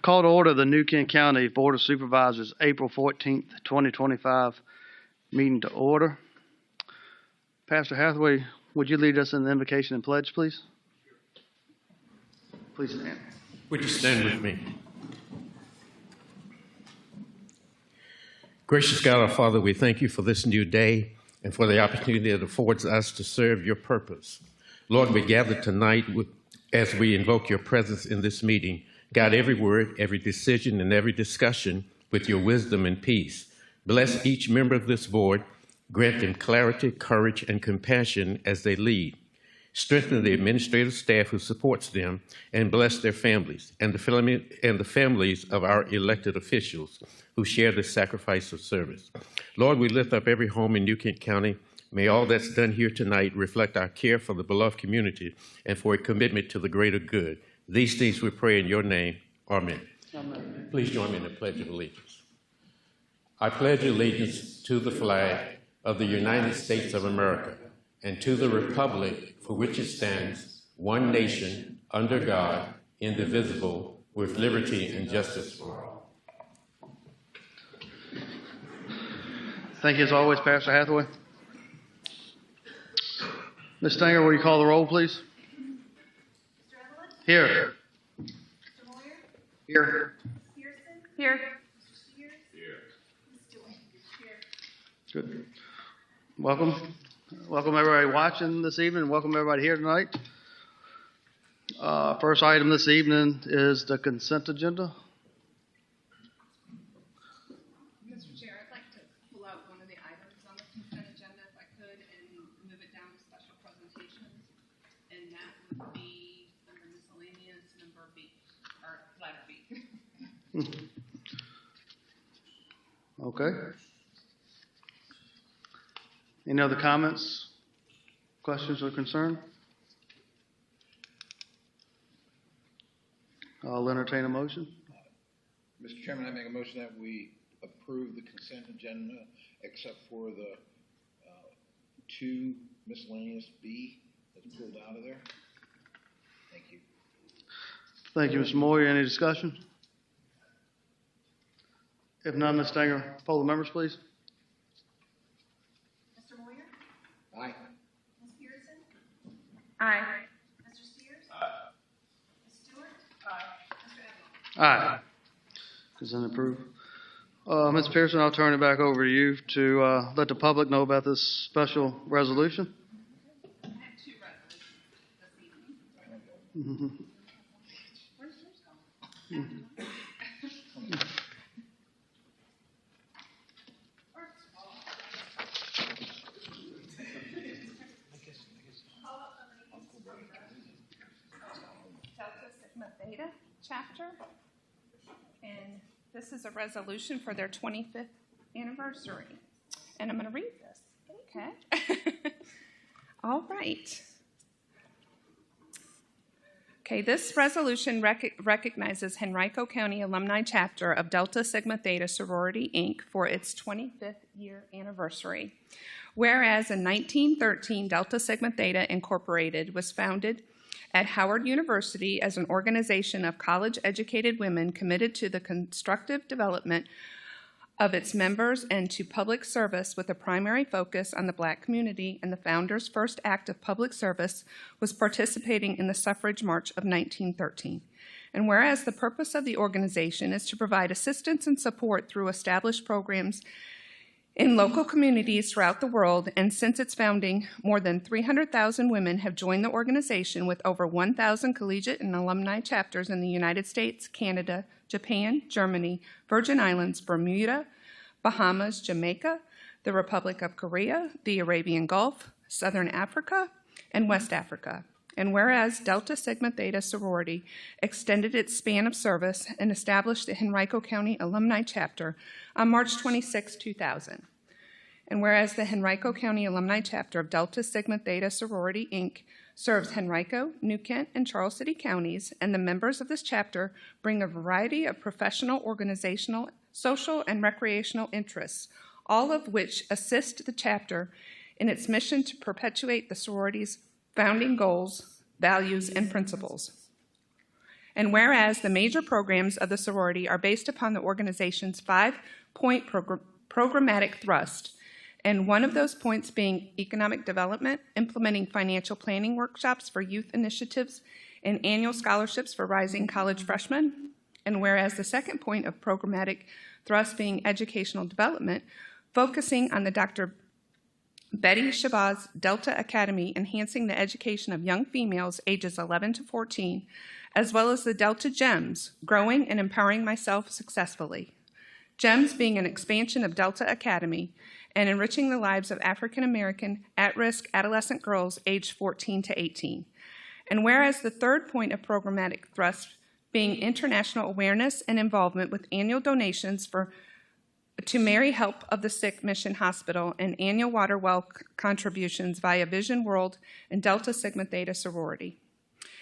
Call to order the New Kent County Board of Supervisors, April 14th, 2025 meeting to order. Pastor Hathaway, would you lead us in the invocation and pledge, please? Please stand. Would you stand with me? Gracious God, our Father, we thank you for this new day and for the opportunity it affords us to serve your purpose. Lord, we gather tonight as we invoke your presence in this meeting. Guide every word, every decision, and every discussion with your wisdom and peace. Bless each member of this board. Grant them clarity, courage, and compassion as they lead. Strengthen the administrative staff who supports them, and bless their families and the families of our elected officials who share the sacrifice of service. Lord, we lift up every home in New Kent County. May all that's done here tonight reflect our care for the beloved community and for a commitment to the greater good. These things we pray in your name. Amen. Amen. Please join me in the Pledge of Allegiance. I pledge allegiance to the flag of the United States of America and to the republic for which it stands, one nation, under God, indivisible, with liberty and justice for all. Thank you as always, Pastor Hathaway. Ms. Stanger, will you call the roll, please? Mr. Evelyn? Here. Mr. Moyer? Here. Ms. Pearson? Here. Mr. Spears? Here. Ms. Stewart? Here. Good. Welcome. Welcome everybody watching this evening. Welcome everybody here tonight. First item this evening is the consent agenda. Mr. Chair, I'd like to pull out one of the items on the consent agenda if I could and move it down to special presentations. And that would be under miscellaneous number B, or letter B. Okay. Any other comments, questions, or concern? I'll entertain a motion. Mr. Chairman, I make a motion that we approve the consent agenda except for the two miscellaneous B that's pulled out of there. Thank you. Thank you, Mr. Moyer. Any discussion? If not, Ms. Stanger, poll the members, please. Mr. Moyer? Aye. Ms. Pearson? Aye. Mr. Spears? Aye. Ms. Stewart? Aye. Mr. Evelyn? Aye. Consent approved. Ms. Pearson, I'll turn it back over to you to let the public know about this special resolution. I have two resolutions this evening. Where's yours going? Delta Sigma Theta chapter, and this is a resolution for their 25th anniversary. And I'm going to read this. Okay. All right. Okay, this resolution recognizes Henrico County Alumni Chapter of Delta Sigma Theta Sorority, Inc. for its 25th year anniversary. Whereas in 1913, Delta Sigma Theta Incorporated was founded at Howard University as an organization of college-educated women committed to the constructive development of its members and to public service with a primary focus on the Black community, and the founder's first act of public service was participating in the suffrage march of 1913. And whereas the purpose of the organization is to provide assistance and support through established programs in local communities throughout the world, and since its founding, more than 300,000 women have joined the organization with over 1,000 collegiate and alumni chapters in the United States, Canada, Japan, Germany, Virgin Islands, Bermuda, Bahamas, Jamaica, the Republic of Korea, the Arabian Gulf, Southern Africa, and West Africa. And whereas Delta Sigma Theta Sorority extended its span of service and established the Henrico County Alumni Chapter on March 26, 2000. And whereas the Henrico County Alumni Chapter of Delta Sigma Theta Sorority, Inc. serves Henrico, New Kent, and Charles City counties, and the members of this chapter bring a variety of professional, organizational, social, and recreational interests, all of which assist the chapter in its mission to perpetuate the sorority's founding goals, values, and principles. And whereas the major programs of the sorority are based upon the organization's 5-point programmatic thrust, and one of those points being economic development, implementing financial planning workshops for youth initiatives, and annual scholarships for rising college freshmen, And whereas the second point of programmatic thrust being educational development, focusing on the Dr. Betty Shabazz Delta Academy, enhancing the education of young females ages 11 to 14, as well as the Delta GEMS, growing and empowering myself successfully. GEMS being an expansion of Delta Academy and enriching the lives of African American at-risk adolescent girls aged 14 to 18. And whereas the third point of programmatic thrust being international awareness and involvement with annual donations to Mary Help of the Sick Mission Hospital and annual water well contributions via Vision World and Delta Sigma Theta sorority.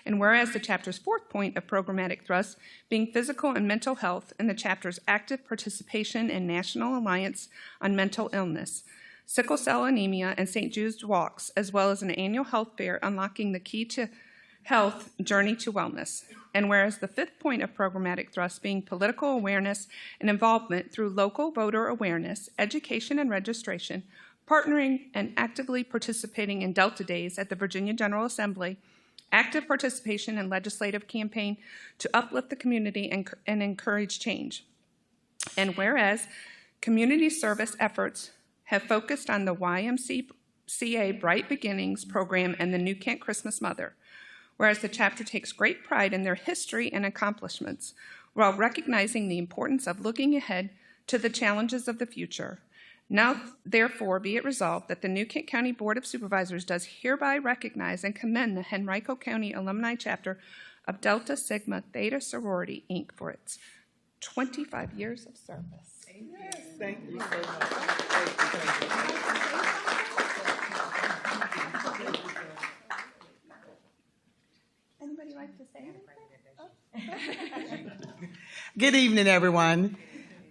And whereas the chapter's fourth point of programmatic thrust being physical and mental health and the chapter's active participation in National Alliance on Mental Illness, sickle cell anemia, and St. Jude's Walks, as well as an annual health fair unlocking the key to health journey to wellness. And whereas the fifth point of programmatic thrust being political awareness and involvement through local voter awareness, education and registration, partnering and actively participating in Delta Days at the Virginia General Assembly, active participation in legislative campaign to uplift the community and encourage change. And whereas community service efforts have focused on the YMCA Bright Beginnings program and the New Kent Christmas Mother, whereas the chapter takes great pride in their history and accomplishments, while recognizing the importance of looking ahead to the challenges of the future. Now, therefore, be it resolved that the New Kent County Board of Supervisors does hereby recognize and commend the Henrico County Alumni Chapter of Delta Sigma Theta Sorority, Inc. for its 25 years of service. Yes, thank you so much. Anybody like to say anything? Good evening, everyone.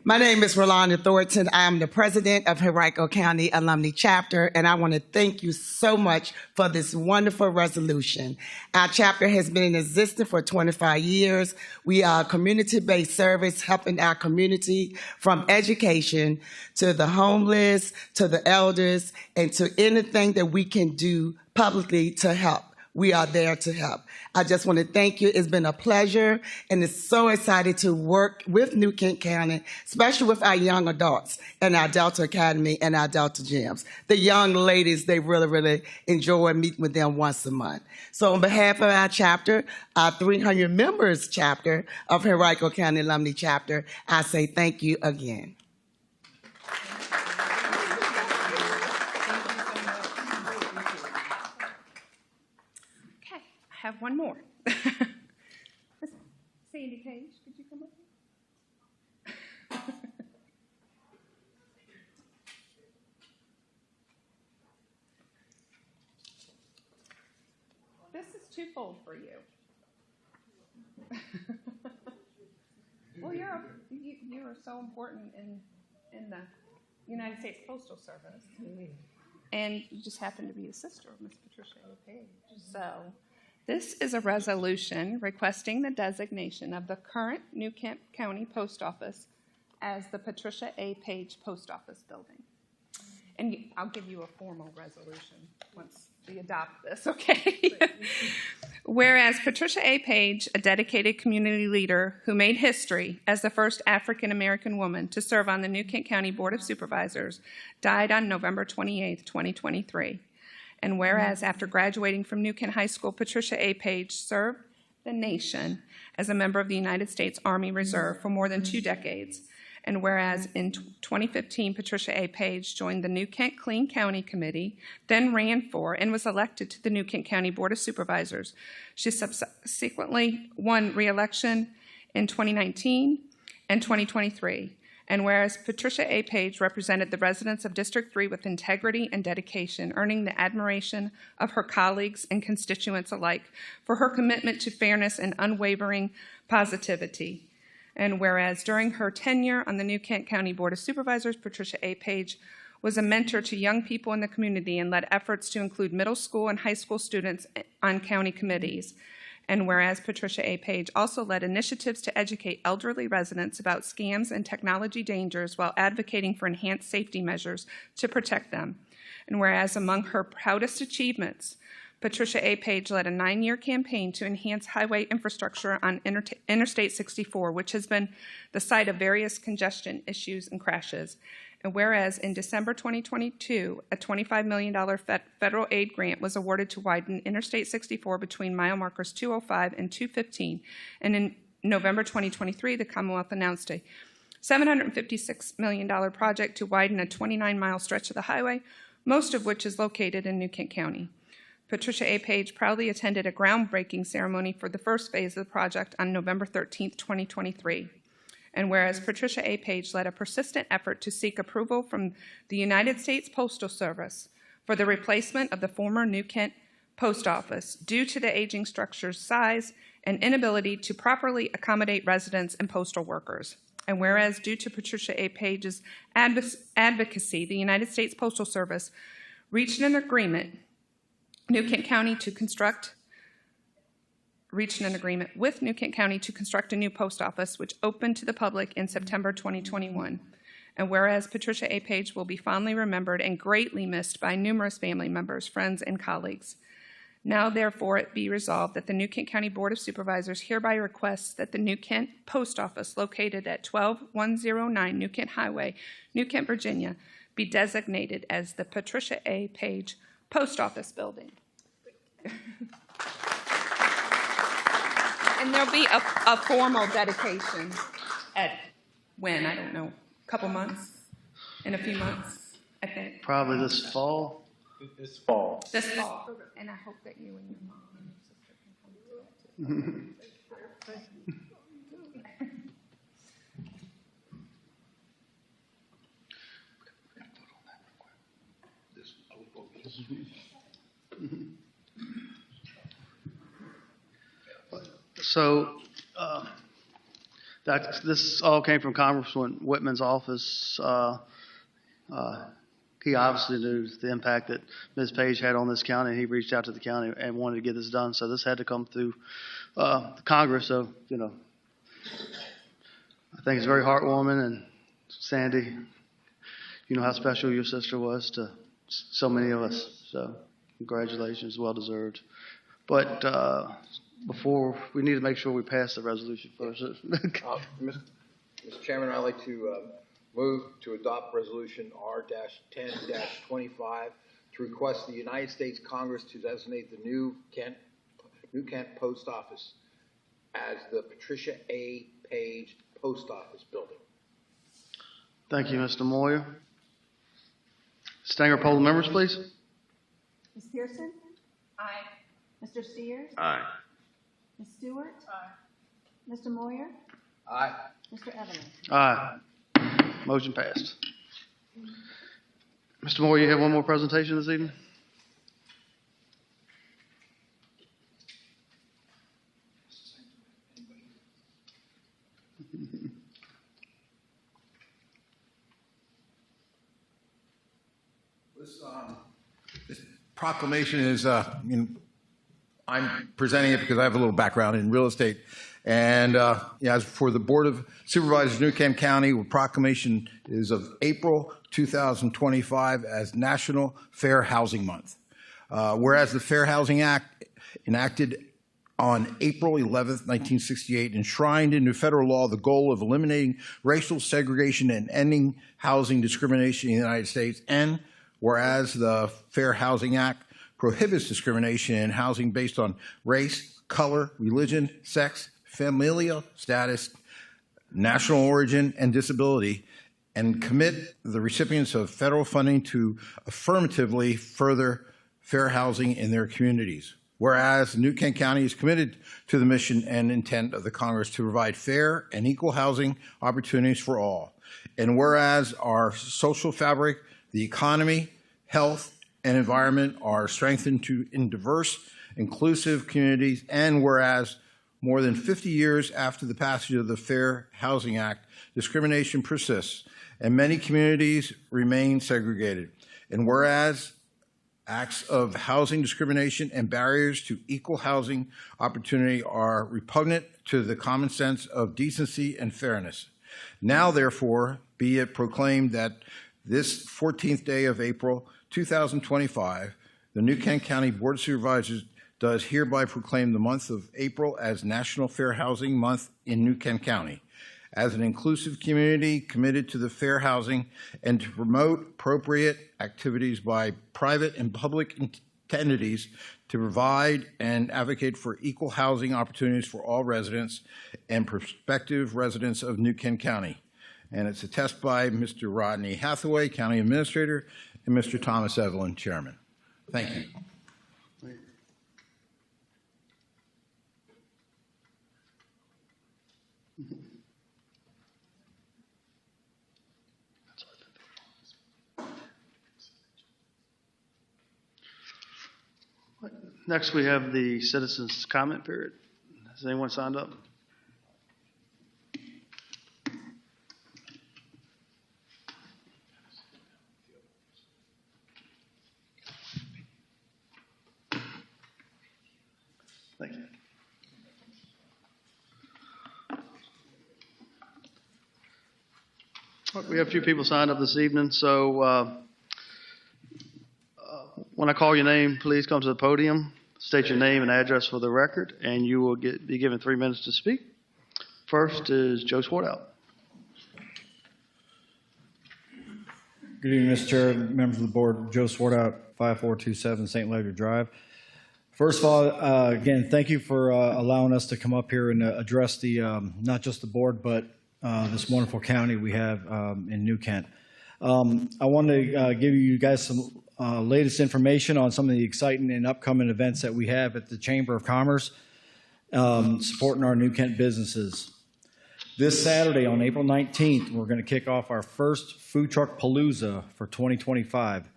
My name is Rolanda Thornton. I am the president of Henrico County Alumni Chapter, and I want to thank you so much for this wonderful resolution. Our chapter has been in existence for 25 years. We are community-based service, helping our community from education to the homeless, to the elders, and to anything that we can do publicly to help. We are there to help. I just want to thank you. It's been a pleasure, and it's so excited to work with New Kent County, especially with our young adults and our Delta Academy and our Delta Gyms. The young ladies, they really, really enjoy meeting with them once a month. So on behalf of our chapter, our 300 members chapter of Henrico County Alumni Chapter, I say thank you again. I have one more. Sandy Cage, could you come up? This is twofold for you. Well, you are so important in the United States Postal Service, and you just happen to be the sister of Miss Patricia A. Page. So. This is a resolution requesting the designation of the current New Kent County Post Office as the Patricia A. Page Post Office Building. And I'll give you a formal resolution once we adopt this, okay? Whereas Patricia A. Page, a dedicated community leader who made history as the first African-American woman to serve on the New Kent County Board of Supervisors, died on November 28, 2023. And whereas after graduating from New Kent High School, Patricia A. Page served the nation as a member of the United States Army Reserve for more than 2 decades. And whereas in 2015, Patricia A. Page joined the New Kent Clean County Committee, then ran for and was elected to the New Kent County Board of Supervisors. She subsequently won re-election in 2019 and 2023. And whereas Patricia A. Page represented the residents of District 3 with integrity and dedication, earning the admiration of her colleagues and constituents alike for her commitment to fairness and unwavering positivity. And whereas during her tenure on the New Kent County Board of Supervisors, Patricia A. Page was a mentor to young people in the community and led efforts to include middle school and high school students on county committees. And whereas Patricia A. Page also led initiatives to educate elderly residents about scams and technology dangers while advocating for enhanced safety measures to protect them. And whereas among her proudest achievements, Patricia A. Page led a 9-year campaign to enhance highway infrastructure on Interstate 64, which has been the site of various congestion issues and crashes. And whereas in December 2022, a $25 million federal aid grant was awarded to widen Interstate 64 between mile markers 205 and 215, and in November 2023, the Commonwealth announced a $756 million project to widen a 29-mile stretch of the highway, most of which is located in New Kent County. Patricia A. Page proudly attended a groundbreaking ceremony for the first phase of the project on November 13, 2023. And whereas Patricia A. Page led a persistent effort to seek approval from the United States Postal Service for the replacement of the former New Kent Post Office due to the aging structure's size and inability to properly accommodate residents and postal workers. And whereas due to Patricia A. Page's advocacy, the United States Postal Service reached an agreement with New Kent County to construct a new post office, which opened to the public in September 2021. And whereas Patricia A. Page will be fondly remembered and greatly missed by numerous family members, friends, and colleagues. Now, therefore, it be resolved that the New Kent County Board of Supervisors hereby requests that the New Kent Post Office, located at 12109 New Kent Highway, New Kent, Virginia, be designated as the Patricia A. Page Post Office Building. And there'll be a formal dedication at when? I don't know. A couple months? In a few months, I think. Probably this fall. This fall. This fall. And I hope that you and your mom and your sister can come to it. So this all came from Congressman Whitman's office. He obviously knew the impact that Ms. Page had on this county, and he reached out to the county and wanted to get this done. So this had to come through Congress. So, you know, I think it's very heartwarming. And Sandy, you know how special your sister was to so many of us. So congratulations, well deserved. But before, we need to make sure we pass the resolution first. Mr. Chairman, I'd like to move to adopt Resolution R-10-25 to request the United States Congress to designate the New Kent Post Office as the Patricia A. Page Post Office Building. Thank you, Mr. Moyer. Stanger, poll the members, please. Ms. Pearson? Aye. Mr. Steers? Aye. Ms. Stewart? Aye. Mr. Moyer? Aye. Mr. Evelyn? Aye. Motion passed. Mr. Moore, you have one more presentation this evening? This proclamation is, I'm presenting it because I have a little background in real estate. And as for the Board of Supervisors, New Kent County, the proclamation is of April 2025 as National Fair Housing Month. Whereas the Fair Housing Act, enacted on April 11th, 1968, enshrined into federal law the goal of eliminating racial segregation and ending housing discrimination in the United States. And whereas the Fair Housing Act prohibits discrimination in housing based on race, color, religion, sex, familial status, national origin, and disability, and commit the recipients of federal funding to affirmatively further fair housing in their communities. Whereas New Kent County is committed to the mission and intent of the Congress to provide fair and equal housing opportunities for all. And whereas our social fabric, the economy, health, and environment are strengthened in diverse, inclusive communities, and whereas more than 50 years after the passage of the Fair Housing Act, discrimination persists, and many communities remain segregated. And whereas acts of housing discrimination and barriers to equal housing opportunity are repugnant to the common sense of decency and fairness. Now, therefore, be it proclaimed that this 14th day of April 2025 The New Kent County Board of Supervisors does hereby proclaim the month of April as National Fair Housing Month in New Kent County. As an inclusive community committed to the fair housing and to promote appropriate activities by private and public entities to provide and advocate for equal housing opportunities for all residents and prospective residents of New Kent County. And it's attested by Mr. Rodney Hathaway, County Administrator, and Mr. Thomas Evelyn, Chairman. Thank you. Next, we have the citizens' comment period. Has anyone signed up? Thank you. All right, we have a few people signed up this evening, so when I call your name, please come to the podium, state your name and address for the record, and you will be given 3 minutes to speak. First is Joe Swartout. Good evening, Mr. Chair, members of the board. Joe Swartout, 5427 St. Ledger Drive. First of all, again, thank you for allowing us to come up here and address the not just the board, but this wonderful county we have in New Kent. I want to give you guys some latest information on some of the exciting and upcoming events that we have at the Chamber of Commerce supporting our New Kent businesses. This Saturday on April 19th, we're going to kick off our first Food Truck Palooza for 2025.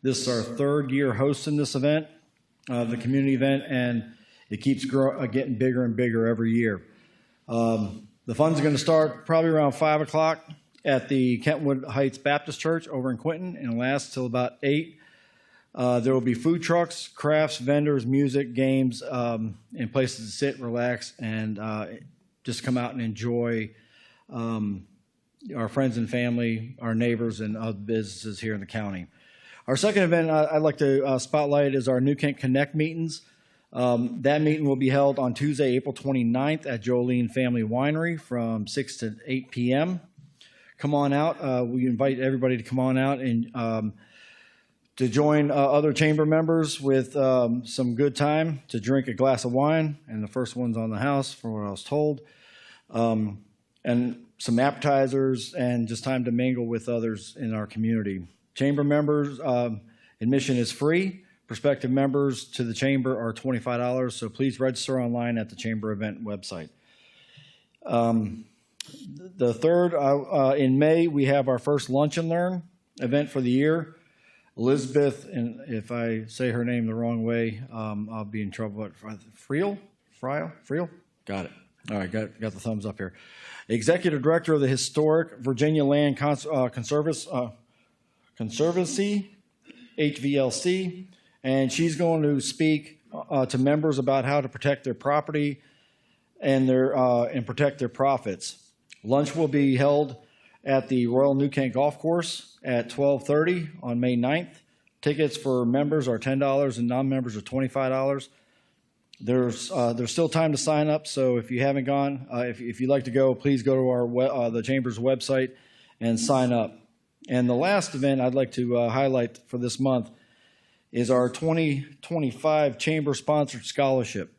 This is our third year hosting this event, the community event, and it keeps getting bigger and bigger every year. The fun's going to start probably around 5 o'clock at the Kentwood Heights Baptist Church over in Quinton and last till about 8. There will be food trucks, crafts, vendors, music, games, and places to sit, relax, and just come out and enjoy our friends and family, our neighbors, and other businesses here in the county. Our second event I'd like to spotlight is our New Kent Connect meetings. That meeting will be held on Tuesday, April 29th at Jolene Family Winery from 6 to 8 p.m. Come on out. We invite everybody to come on out and to join other chamber members with some good time to drink a glass of wine, and the first one's on the house, from what I was told, and some appetizers, and just time to mingle with others in our community. Chamber members, admission is free. Prospective members to the chamber are $25, so please register online at the chamber event website. The third, in May, we have our first Lunch and Learn event for the year. Elizabeth, and if I say her name the wrong way, I'll be in trouble. Friel? Got it. All right, got the thumbs up here. Executive Director of the Historic Virginia Land Conservancy, HVLC, and she's going to speak to members about how to protect their property and protect their profits. Lunch will be held at the Royal New Kent Golf Course at 12:30 on May 9th. Tickets for members are $10 and non-members are $25. There's still time to sign up, so if you haven't gone, if you'd like to go, please go to our the Chamber's website and sign up. And the last event I'd like to highlight for this month is our 2025 Chamber-sponsored scholarship.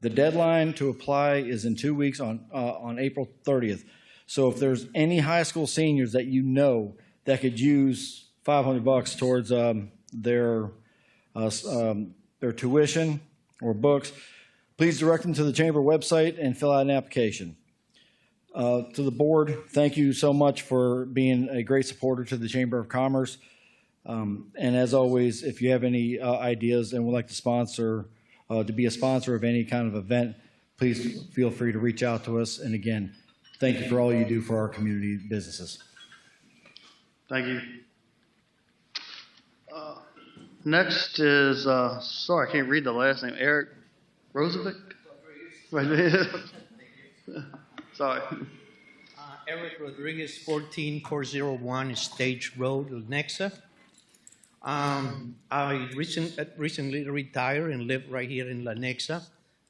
The deadline to apply is in 2 weeks on April 30th. So if there's any high school seniors that you know that could use $500 towards their tuition or books, please direct them to the Chamber website and fill out an application. To the board, thank you so much for being a great supporter to the Chamber of Commerce. And as always, if you have any ideas and would like to sponsor, to be a sponsor of any kind of event, please feel free to reach out to us. And again, thank you for all you do for our community businesses. Thank you. Next is, sorry, I can't read the last name, Eric Rozovic? Sorry. Eric Rodriguez, 14401 Stage Road, Lenexa. I recently retired and live right here in Lenexa.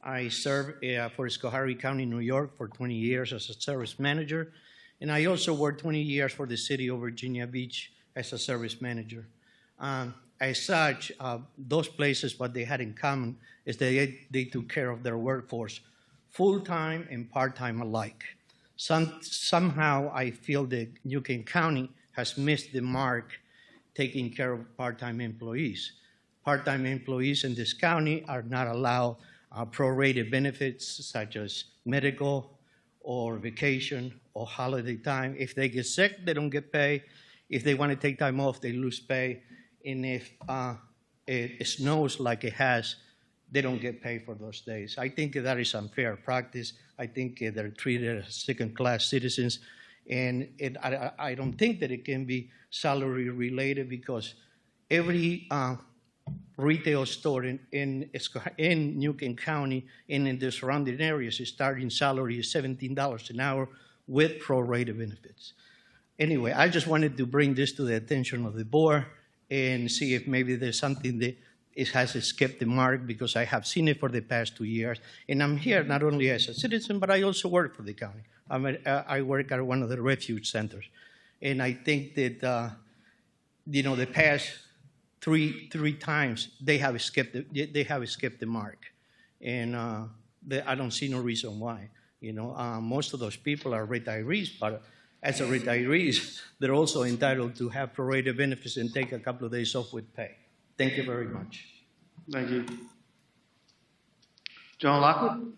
I served for Schoharie County, New York for 20 years as a service manager, and I also worked 20 years for the city of Virginia Beach as a service manager. As such, those places, what they had in common is they took care of their workforce, full-time and part-time alike. Somehow I feel that New Kent County has missed the mark taking care of part-time employees. Part-time employees in this county are not allowed prorated benefits such as medical or vacation or holiday time. If they get sick, they don't get pay. If they want to take time off, they lose pay. And if it snows like it has, they don't get paid for those days. I think that is unfair practice. I think they're treated as second-class citizens. And I don't think that it can be salary related because every retail store in New Kent County and in the surrounding areas is starting salary is $17 an hour with prorated benefits. Anyway, I just wanted to bring this to the attention of the board and see if maybe there's something that has escaped the mark because I have seen it for the past 2 years. And I'm here not only as a citizen, but I also work for the county. I work at one of the refuge centers. And I think that, the past three times they have escaped the mark. And I don't see no reason why. Most of those people are retirees, but as a retirees, they're also entitled to have prorated benefits and take a couple of days off with pay. Thank you very much. Thank you. John Lockwood?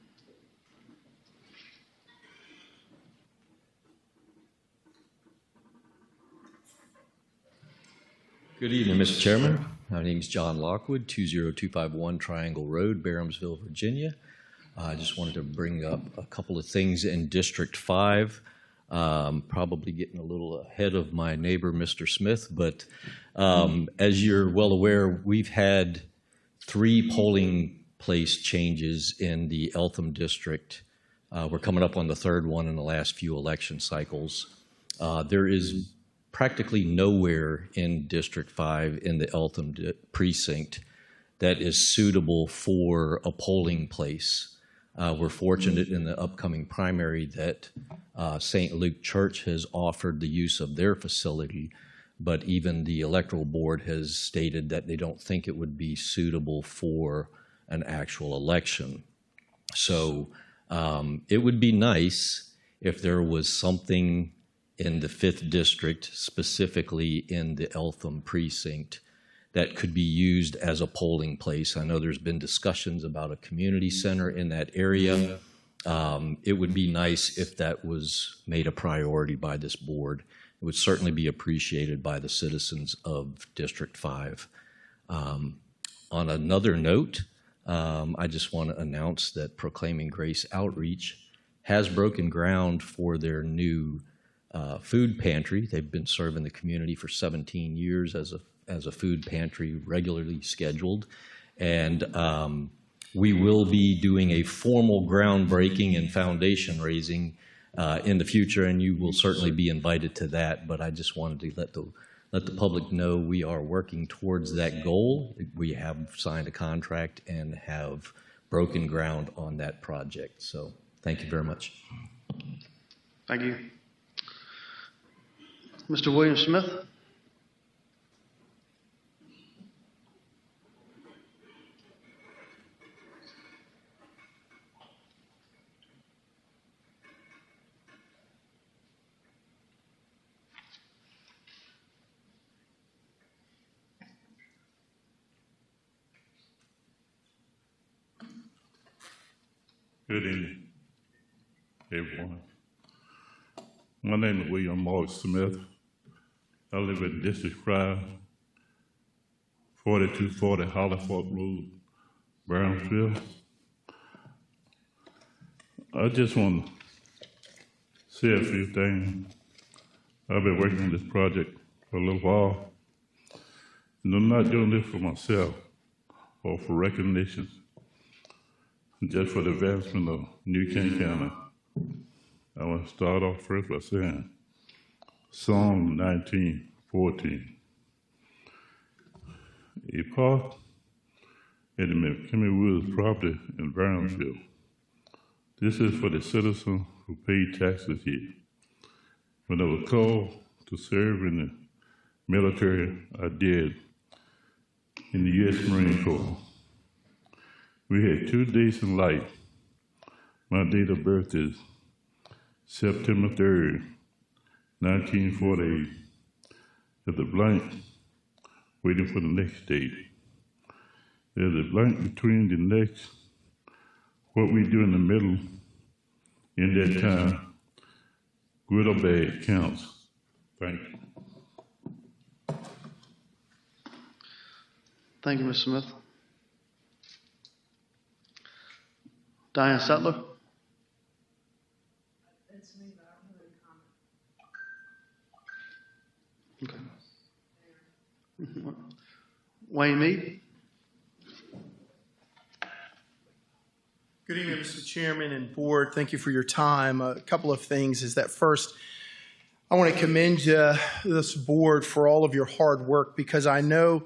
Good evening, Mr. Chairman. My name is John Lockwood, 20251 Triangle Road, Barhamsville, Virginia. I just wanted to bring up a couple of things in District 5. Probably getting a little ahead of my neighbor, Mr. Smith, but as you're well aware, we've had 3 polling place changes in the Eltham district. We're coming up on the 3rd one in the last few election cycles. There is practically nowhere in District 5 in the Eltham precinct that is suitable for a polling place. We're fortunate in the upcoming primary that St. Luke Church has offered the use of their facility, but even the electoral board has stated that they don't think it would be suitable for an actual election. So it would be nice if there was something in the 5th district, specifically in the Eltham precinct, that could be used as a polling place. I know there's been discussions about a community center in that area. It would be nice if that was made a priority by this board. It would certainly be appreciated by the citizens of District 5. On another note, I just want to announce that Proclaiming Grace Outreach has broken ground for their new food pantry. They've been serving the community for 17 years as a food pantry, regularly scheduled. And we will be doing a formal groundbreaking and foundation raising in the future, and you will certainly be invited to that. But I just wanted to let the public know we are working towards that goal. We have signed a contract and have broken ground on that project. So thank you very much. Thank you. Mr. William Smith? Good evening, everyone. My name is William Morris Smith. I live in District 5, 4240 Hollyford Road, Brownsville. I just want to say a few things. I've been working on this project for a little while, and I'm not doing this for myself or for recognition, just for the advancement of New Kent County. I want to start off first by saying Psalm 19:14. a park at the McKinney Woods property in Brownsville. This is for the citizens who pay taxes here. When I was called to serve in the military, I did in the U.S. Marine Corps. We had 2 days in life. My date of birth is September 3rd, 1948. There's a blank waiting for the next date. There's a blank between the next, what we do in the middle in that time, good or bad, counts. Thank you. Thank you, Mr. Smith. Diane Settler. Okay. Wayne Mead. Good evening, Mr. Chairman and Board. Thank you for your time. A couple of things is that first, I want to commend this board for all of your hard work, because I know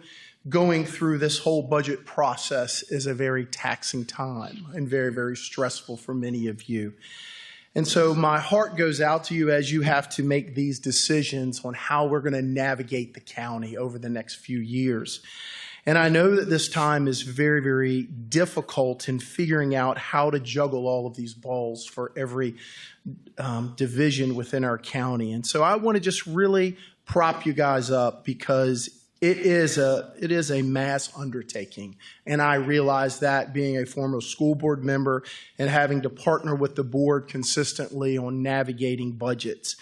going through this whole budget process is a very taxing time and very, very stressful for many of you. And so my heart goes out to you as you have to make these decisions on how we're going to navigate the county over the next few years. And I know that this time is very, very difficult in figuring out how to juggle all of these balls for every division within our county. And so I want to just really prop you guys up, because it is a mass undertaking. And I realize that, being a former school board member and having to partner with the board consistently on navigating budgets.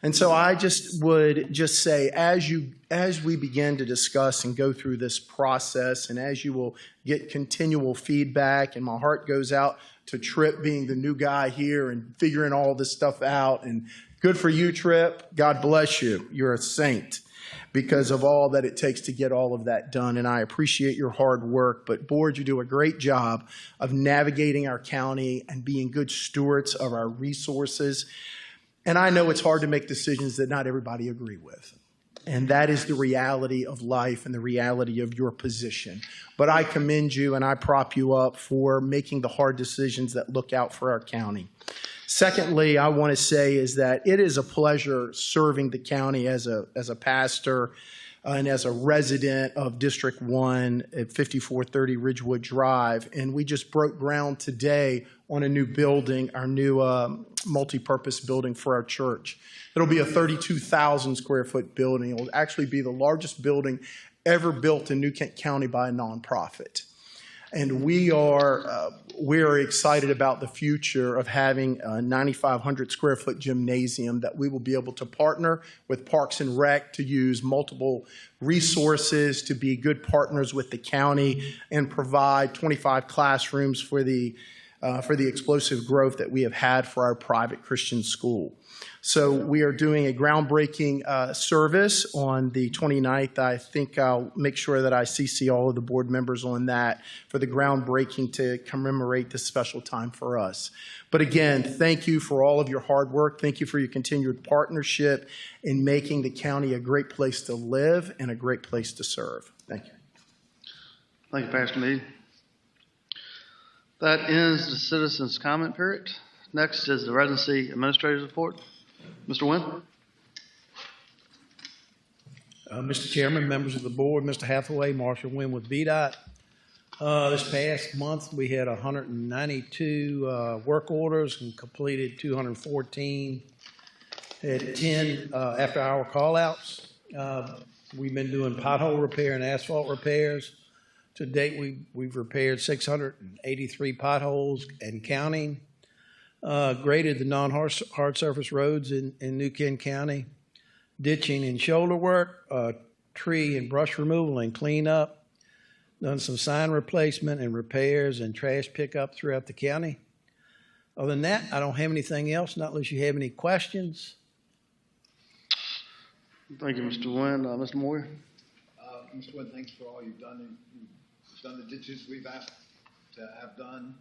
And so I just would just say, as we begin to discuss and go through this process, and as you will get continual feedback, and my heart goes out to Tripp being the new guy here and figuring all this stuff out. And good for you, Tripp. God bless you. You're a saint, because of all that it takes to get all of that done. And I appreciate your hard work. But board, you do a great job of navigating our county and being good stewards of our resources. And I know it's hard to make decisions that not everybody agree with. And that is the reality of life and the reality of your position. But I commend you and I prop you up for making the hard decisions that look out for our county. Secondly, I want to say is that it is a pleasure serving the county as a pastor and as a resident of District 1 at 5430 Ridgewood Drive. And we just broke ground today on a new building, our new multi-purpose building for our church. It'll be a 32,000 square foot building. It will actually be the largest building ever built in New Kent County by a nonprofit. And we're excited about the future of having a 9,500 square foot gymnasium that we will be able to partner with Parks and Rec to use multiple resources to be good partners with the county and provide 25 classrooms for the explosive growth that we have had for our private Christian school. So we are doing a groundbreaking service on the 29th. I think I'll make sure that I CC all of the board members on that for the groundbreaking to commemorate this special time for us. But again, thank you for all of your hard work. Thank you for your continued partnership in making the county a great place to live and a great place to serve. Thank you. Thank you, Pastor Meade. That ends the citizens' comment period. Next is the residency administrator's report. Mr. Wynn. Mr. Chairman, members of the board, Mr. Hathaway, Marshall Wynn with VDOT. This past month, we had 192 work orders and completed 214. Had 10 after-hour call-outs. We've been doing pothole repair and asphalt repairs. To date, we've repaired 683 potholes and counting. Graded the non-hard surface roads in New Kent County. Ditching and shoulder work, tree and brush removal and cleanup. Done some sign replacement and repairs and trash pickup throughout the county. Other than that, I don't have anything else, not unless you have any questions. Thank you, Mr. Wynn. Mr. Moyer. Mr. Wynn, thanks for all you've done. You've done the ditches we've asked to have done.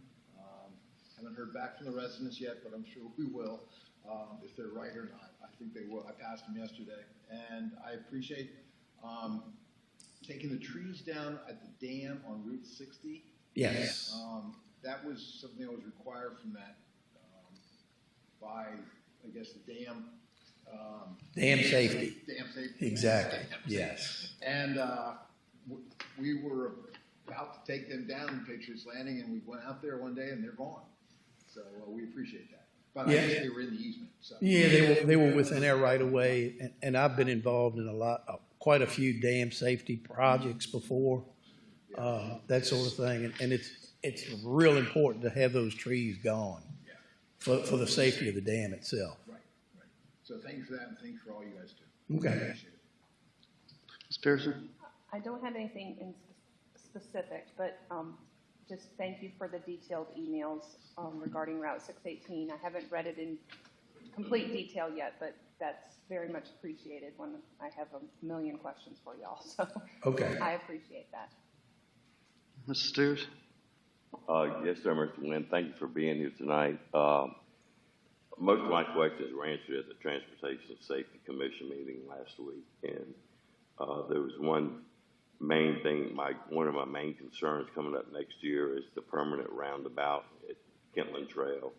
Haven't heard back from the residents yet, but I'm sure we will, if they're right or not. I think they will. I passed them yesterday, and I appreciate taking the trees down at the dam on Route 60. Yes. That was something that was required from that by, I guess, the dam. Dam safety. Dam safety. Exactly. Dam Yes. safety. And we were about to take them down in Patriots Landing, and we went out there one day, and they're gone. So we appreciate that. But I guess they were in the easement. So. Yeah, they were within our right of way, and I've been involved in quite a few dam safety projects before, that sort of thing, and it's real important to have those trees gone for the safety of the dam itself. Right. So thanks for that, and thanks for all you guys do. Okay. Ms. Pearson? I don't have anything in specific, but just thank you for the detailed emails regarding Route 618. I haven't read it in complete detail yet, but that's very much appreciated when I have a million questions for y'all. So Okay. I appreciate that. Mr. Steers? Yes, sir, Mr. Wynn. Thank you for being here tonight. Most of my questions were answered at the Transportation Safety Commission meeting last week, and there was one main thing. One of my main concerns coming up next year is the permanent roundabout at Kentland Trail,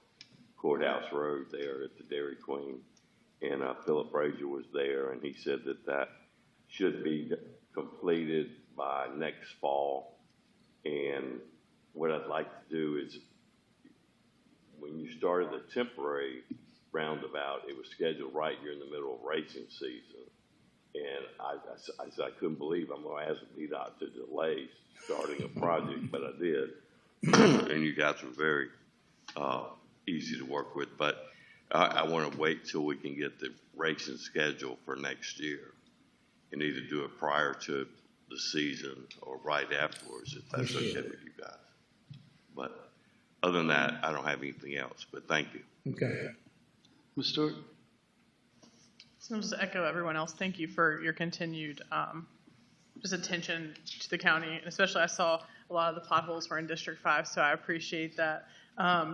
Courthouse Road there at the Dairy Queen, and Philip Frazier was there, and he said that should be completed by next fall. And what I'd like to do is, when you started the temporary roundabout, it was scheduled right here in the middle of racing season. And I said I couldn't believe I'm going to ask VDOT to delay starting a project, but I did. And you guys were very easy to work with. But I want to wait till we can get the racing schedule for next year, and either do it prior to the season or right afterwards, if that's okay with you guys. But other than that, I don't have anything else, but thank you. Okay. Ms. Stewart? So I'll just echo everyone else. Thank you for your continued just attention to the county. And especially I saw a lot of the potholes were in District 5, so I appreciate that.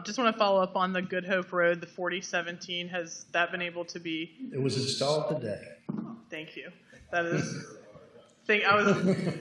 Just want to follow up on the Good Hope Road, the 4017. Has that been able to be? It was installed today. Oh, thank you. That is... I was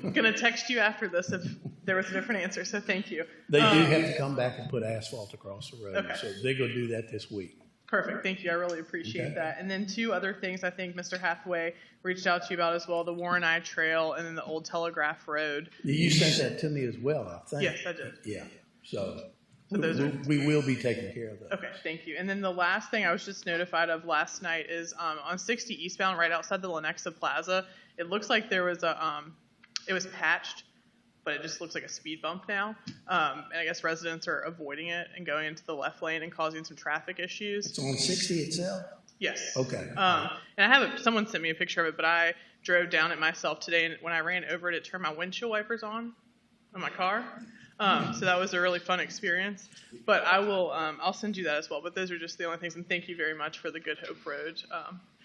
going to text you after this if there was a different answer, so thank you. They do have to come back and put asphalt across the road, Okay. so they're going to do that this week. Perfect. Thank you. I really appreciate that. And then two other things I think Mr. Hathaway reached out to you about as well, the Warren Eye Trail and then the Old Telegraph Road. You sent that to me as well, I think. Yes, I did. Yeah. So those we will be taking care of that. Okay, thank you. And then the last thing I was just notified of last night is on 60 eastbound, right outside the Lenexa Plaza, it looks like there was it was patched, but it just looks like a speed bump now. And I guess residents are avoiding it and going into the left lane and causing some traffic issues. It's on 60 itself? Yes. Okay. And I have someone sent me a picture of it, but I drove down it myself today, and when I ran over it, it turned my windshield wipers on my car. So that was a really fun experience. But I will, I'll send you that as well. But those are just the only things. And thank you very much for the Good Hope Road.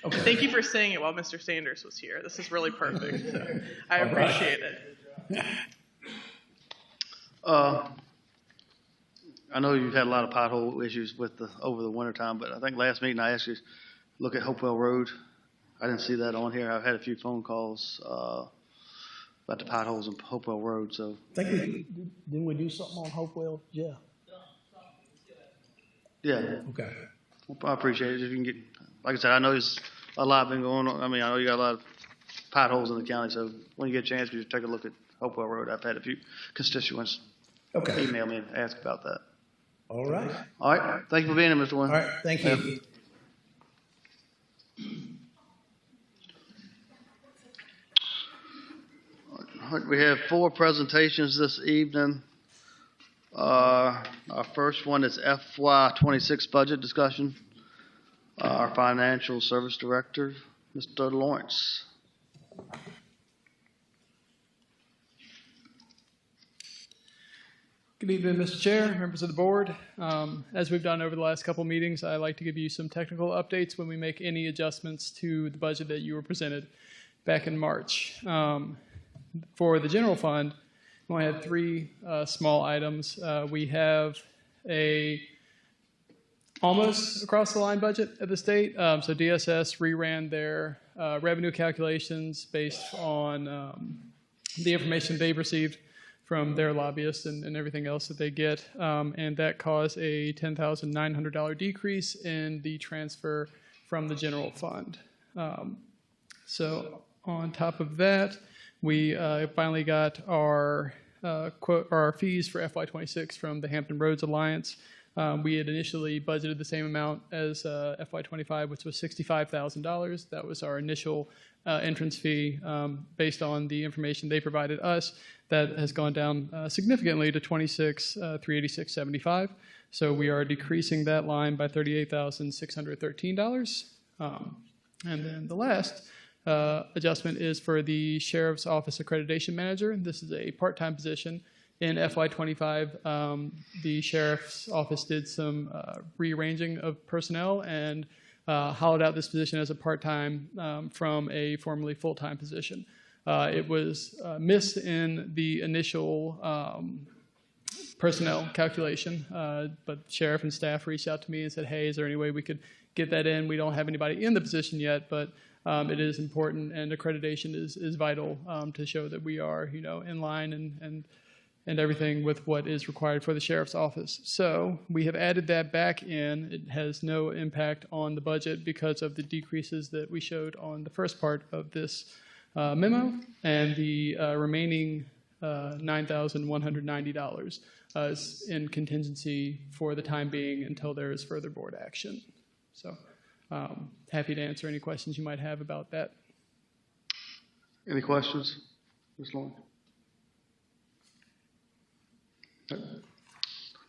Okay. Thank you for saying it while Mr. Sanders was here. This is really perfect. So I appreciate it. I know you've had a lot of pothole issues over the winter time, but I think last meeting I asked you to look at Hopewell Road. I didn't see that on here. I've had a few phone calls about the potholes on Hopewell Road. So Didn't we do something on Hopewell? Yeah. yeah, Okay. I appreciate it. If you can get, like I said, I know there's a lot been going on. I mean, I know you got a lot of potholes in the county. So when you get a chance, you just take a look at Hopewell Road. I've had a few constituents email me and ask about that. All right. All right. Thank you for being here, Mr. Wynn. All right. Thank you. All right, we have 4 presentations this evening. Our first one is FY26 budget discussion. Our financial service director, Mr. Lawrence. Good evening, Mr. Chair, members of the board. As we've done over the last couple meetings, I like to give you some technical updates when we make any adjustments to the budget that you were presented back in March. For the general fund, we only had 3 small items. We have a almost across the line budget at the state. So DSS reran their revenue calculations based on the information they've received from their lobbyists and everything else that they get, and that caused a $10,900 decrease in the transfer from the general fund. So on top of that, we finally got our fees for FY26 from the Hampton Roads Alliance. We had initially budgeted the same amount as FY25, which was $65,000. That was our initial entrance fee based on the information they provided us. That has gone down significantly to $26,386.75. So we are decreasing that line by $38,613. And then the last adjustment is for the Sheriff's Office Accreditation Manager. This is a part-time position. In FY25, the Sheriff's Office did some rearranging of personnel and hollowed out this position as a part-time from a formerly full-time position. It was missed in the initial personnel calculation, but sheriff and staff reached out to me and said, hey, is there any way we could get that in? We don't have anybody in the position yet, but it is important, and accreditation is vital to show that we are, in line and everything with what is required for the sheriff's office. So we have added that back in. It has no impact on the budget because of the decreases that we showed on the first part of this memo, and the remaining $9,190 is in contingency for the time being until there is further board action. So happy to answer any questions you might have about that. Any questions, Ms. Lauren?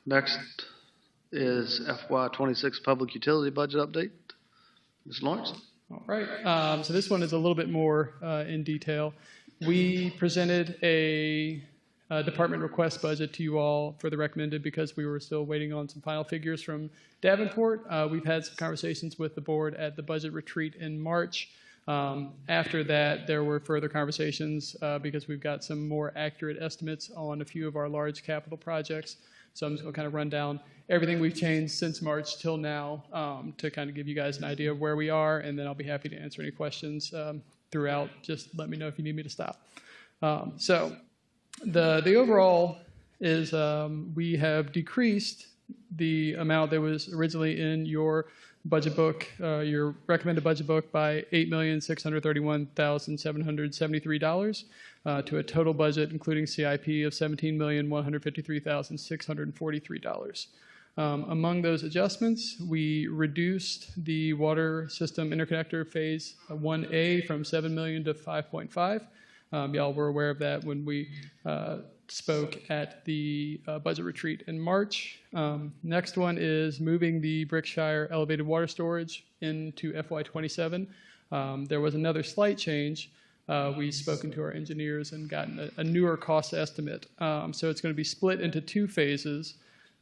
Next is FY26 Public Utility Budget Update. Ms. Lawrence? All right. So this one is a little bit more in detail. We presented a department request budget to you all for the recommended because we were still waiting on some final figures from Davenport. We've had some conversations with the board at the budget retreat in March. After that, there were further conversations because we've got some more accurate estimates on a few of our large capital projects. So I'm just going to kind of run down everything we've changed since March till now to kind of give you guys an idea of where we are, and then I'll be happy to answer any questions throughout. Just let me know if you need me to stop. So the overall is we have decreased the amount that was originally in your budget book, your recommended budget book, by $8,631,773 to a total budget, including CIP, of $17,153,643. Among those adjustments, we reduced the water system interconnector phase 1A from $7 million to $5.5. Y'all were aware of that when we spoke at the budget retreat in March. Next one is moving the Brickshire elevated water storage into FY27. There was another slight change. We've spoken to our engineers and gotten a newer cost estimate. So it's going to be split into two phases.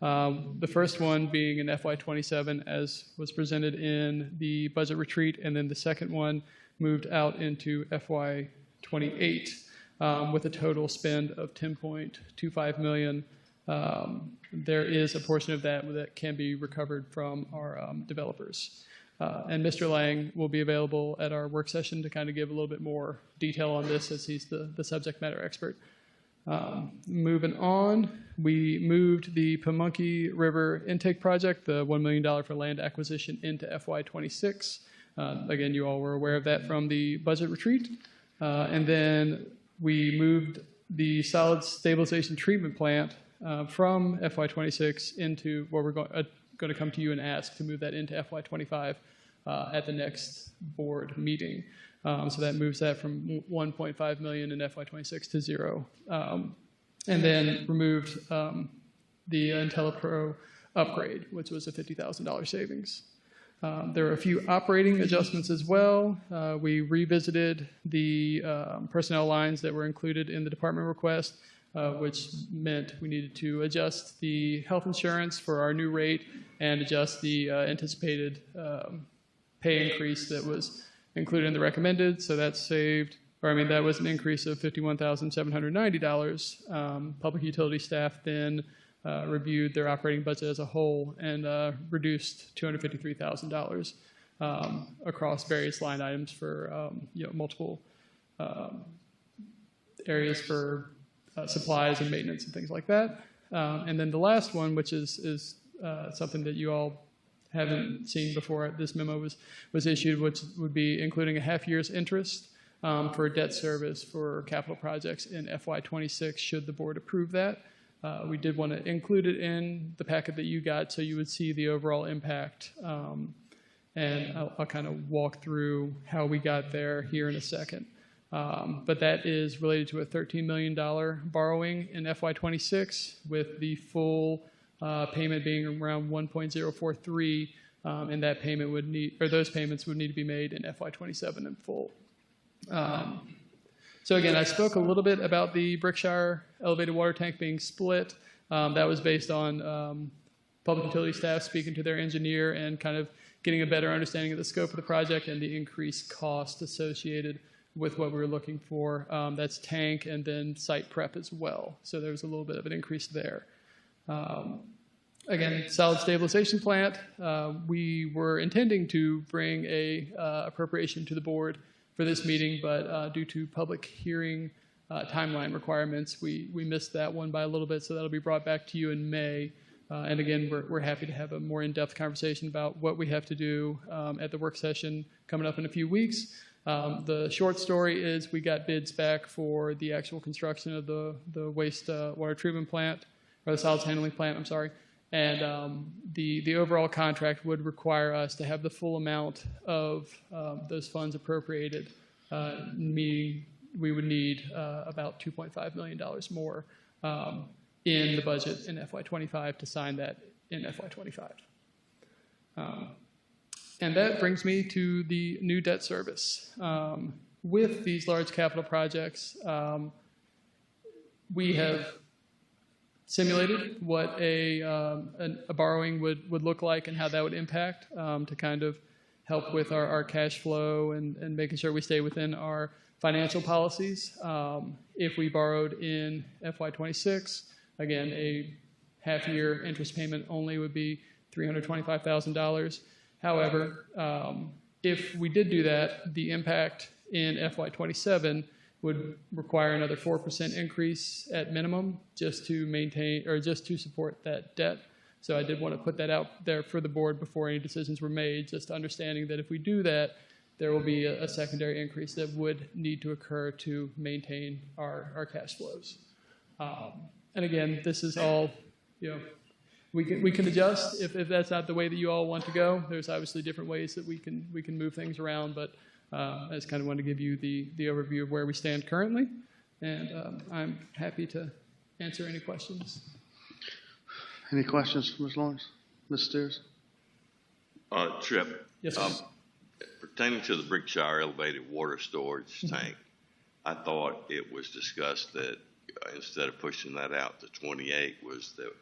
The first one being in FY27 as was presented in the budget retreat, and then the second one moved out into FY28 with a total spend of $10.25 million. There is a portion of that that can be recovered from our developers. And Mr. Lang will be available at our work session to kind of give a little bit more detail on this, as he's the subject matter expert. Moving on, we moved the Pamunkey River Intake Project, the $1 million for land acquisition, into FY26. Again, you all were aware of that from the budget retreat. And then we moved the solid stabilization treatment plant from FY26 into what we're going to come to you and ask to move that into FY25 at the next board meeting. So that moves that from $1.5 million in FY26 to zero. And then removed the IntelliPro upgrade, which was a $50,000 savings. There are a few operating adjustments as well. We revisited the personnel lines that were included in the department request, which meant we needed to adjust the health insurance for our new rate and adjust the anticipated pay increase that was included in the recommended. So that that was an increase of $51,790. Public utility staff then reviewed their operating budget as a whole and reduced $253,000 across various line items for multiple areas for supplies and maintenance and things like that. And then the last one, which is something that you all haven't seen before this memo was issued, which would be including a half year's interest for debt service for capital projects in FY26, should the board approve that. We did want to include it in the packet that you got so you would see the overall impact. And I'll kind of walk through how we got there here in a second. But that is related to a $13 million borrowing in FY26, with the full payment being around 1.043, and that payment would need, or those payments would need to be made in FY27 in full. So again, I spoke a little bit about the Brickshire elevated water tank being split. That was based on public utility staff speaking to their engineer and kind of getting a better understanding of the scope of the project and the increased cost associated with what we were looking for. That's tank and then site prep as well. So there was a little bit of an increase there. Again, solid stabilization plant. We were intending to bring a appropriation to the board for this meeting, but due to public hearing timeline requirements, we missed that one by a little bit, so that'll be brought back to you in May. And again, we're happy to have a more in-depth conversation about what we have to do at the work session coming up in a few weeks. The short story is we got bids back for the actual construction of the waste water treatment plant, or the solids handling plant, I'm sorry. And the overall contract would require us to have the full amount of those funds appropriated, meaning we would need about $2.5 million more in the budget in FY25 to sign that in FY25. And that brings me to the new debt service. With these large capital projects, we have simulated what a borrowing would look like and how that would impact to kind of help with our cash flow and making sure we stay within our financial policies. If we borrowed in FY26, again, a half-year interest payment only would be $325,000. However, if we did do that, the impact in FY27 would require another 4% increase at minimum just to maintain, or just to support that debt. So I did want to put that out there for the board before any decisions were made, just understanding that if we do that, there will be a secondary increase that would need to occur to maintain our cash flows. And again, this is all, we can adjust if that's not the way that you all want to go. There's obviously different ways that we can move things around, but I just kind of wanted to give you the overview of where we stand currently, and I'm happy to answer any questions. Any questions, Ms. Lawrence? Ms. Steers? Tripp. Yes, sir. Pertaining to the Brickshire elevated water storage tank, I thought it was discussed that instead of pushing that out to 28, was that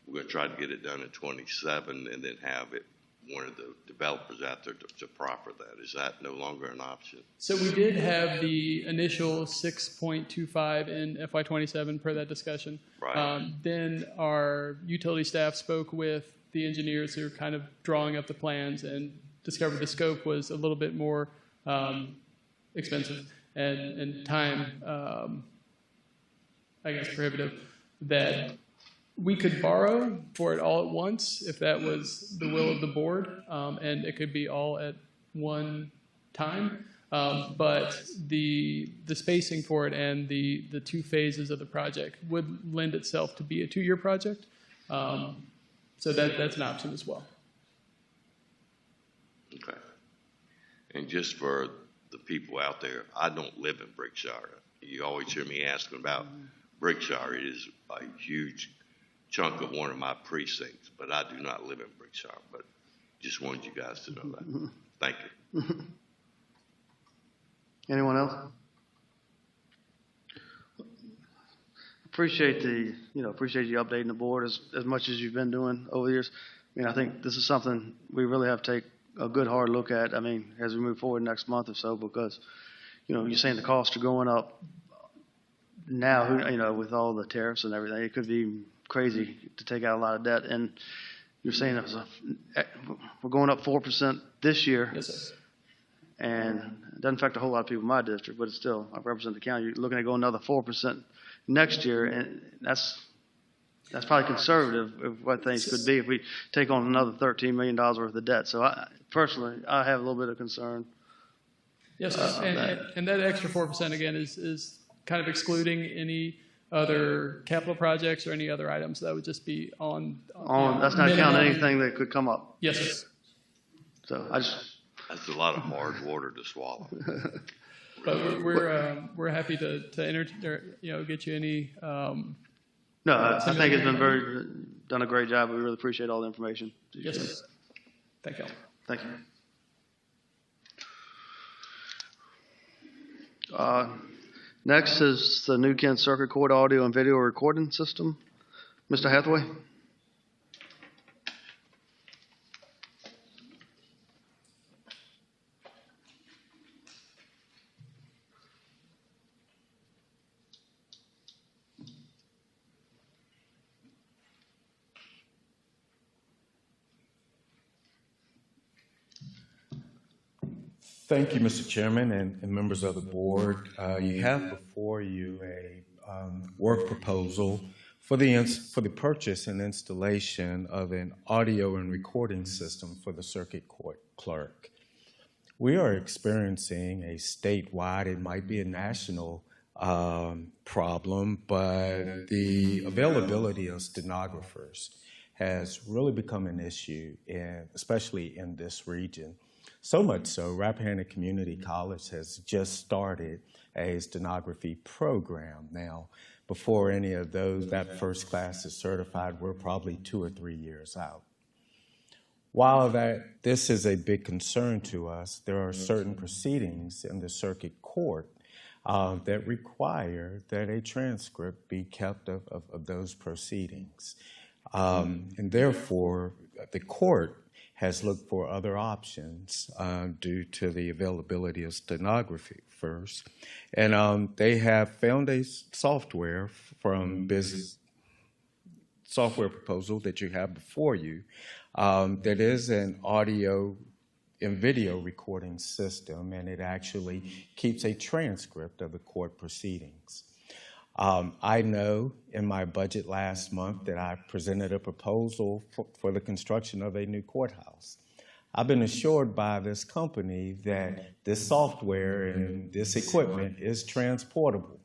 we're going to try to get it done in 27 and then have one of the developers out there to proffer that. Is that no longer an option? So we did have the initial 6.25 in FY27 per that discussion. Right. Then our utility staff spoke with the engineers who were kind of drawing up the plans and discovered the scope was a little bit more expensive and time, I guess, prohibitive, that we could borrow for it all at once if that was the will of the board, and it could be all at one time. But the spacing for it and the two phases of the project would lend itself to be a 2-year project. So that's an option as well. Okay. And just for the people out there, I don't live in Brickshire. You always hear me asking about Brickshire. It is a huge chunk of one of my precincts, but I do not live in Brickshire. But just wanted you guys to know that. Thank you. Anyone else? Appreciate you updating the board as much as you've been doing over the years. I mean, I think this is something we really have to take a good hard look at. I mean, as we move forward next month or so, because you're saying the costs are going up now. With all the tariffs and everything, it could be crazy to take out a lot of debt. And you're saying we're going up 4% this year. Yes, sir. And it doesn't affect a whole lot of people in my district, but it's still, I represent the county. You're looking at going another 4% next year, and that's probably conservative of what things could be if we take on another $13 million worth of debt. So personally, I have a little bit of concern. Yes, and that extra 4% again is kind of excluding any other capital projects or any other items. That would just be on That's not counting anything that could come up. Yes, sir. So that's a lot of hard water to swallow. But we're happy to get you any. No, I think it's been done a great job. We really appreciate all the information. Yes, sir. Thank you. Thank you. Next is the New Kent Circuit Court audio and video recording system. Mr. Hathaway? Thank you, Mr. Chairman and members of the board. You have before you a work proposal for the purchase and installation of an audio and recording system for the circuit court clerk. We are experiencing a statewide, it might be a national problem, but the availability of stenographers has really become an issue, especially in this region. So much so, Rappahannock Community College has just started a stenography program. Now, before any of that first class is certified, we're probably 2 or 3 years out. While this is a big concern to us, there are certain proceedings in the circuit court that require that a transcript be kept of those proceedings. And therefore, the court has looked for other options due to the availability of stenography first. And they have found a software from business software proposal that you have before you that is an audio and video recording system, and it actually keeps a transcript of the court proceedings. I know in my budget last month that I presented a proposal for the construction of a new courthouse. I've been assured by this company that this software and this equipment is transportable.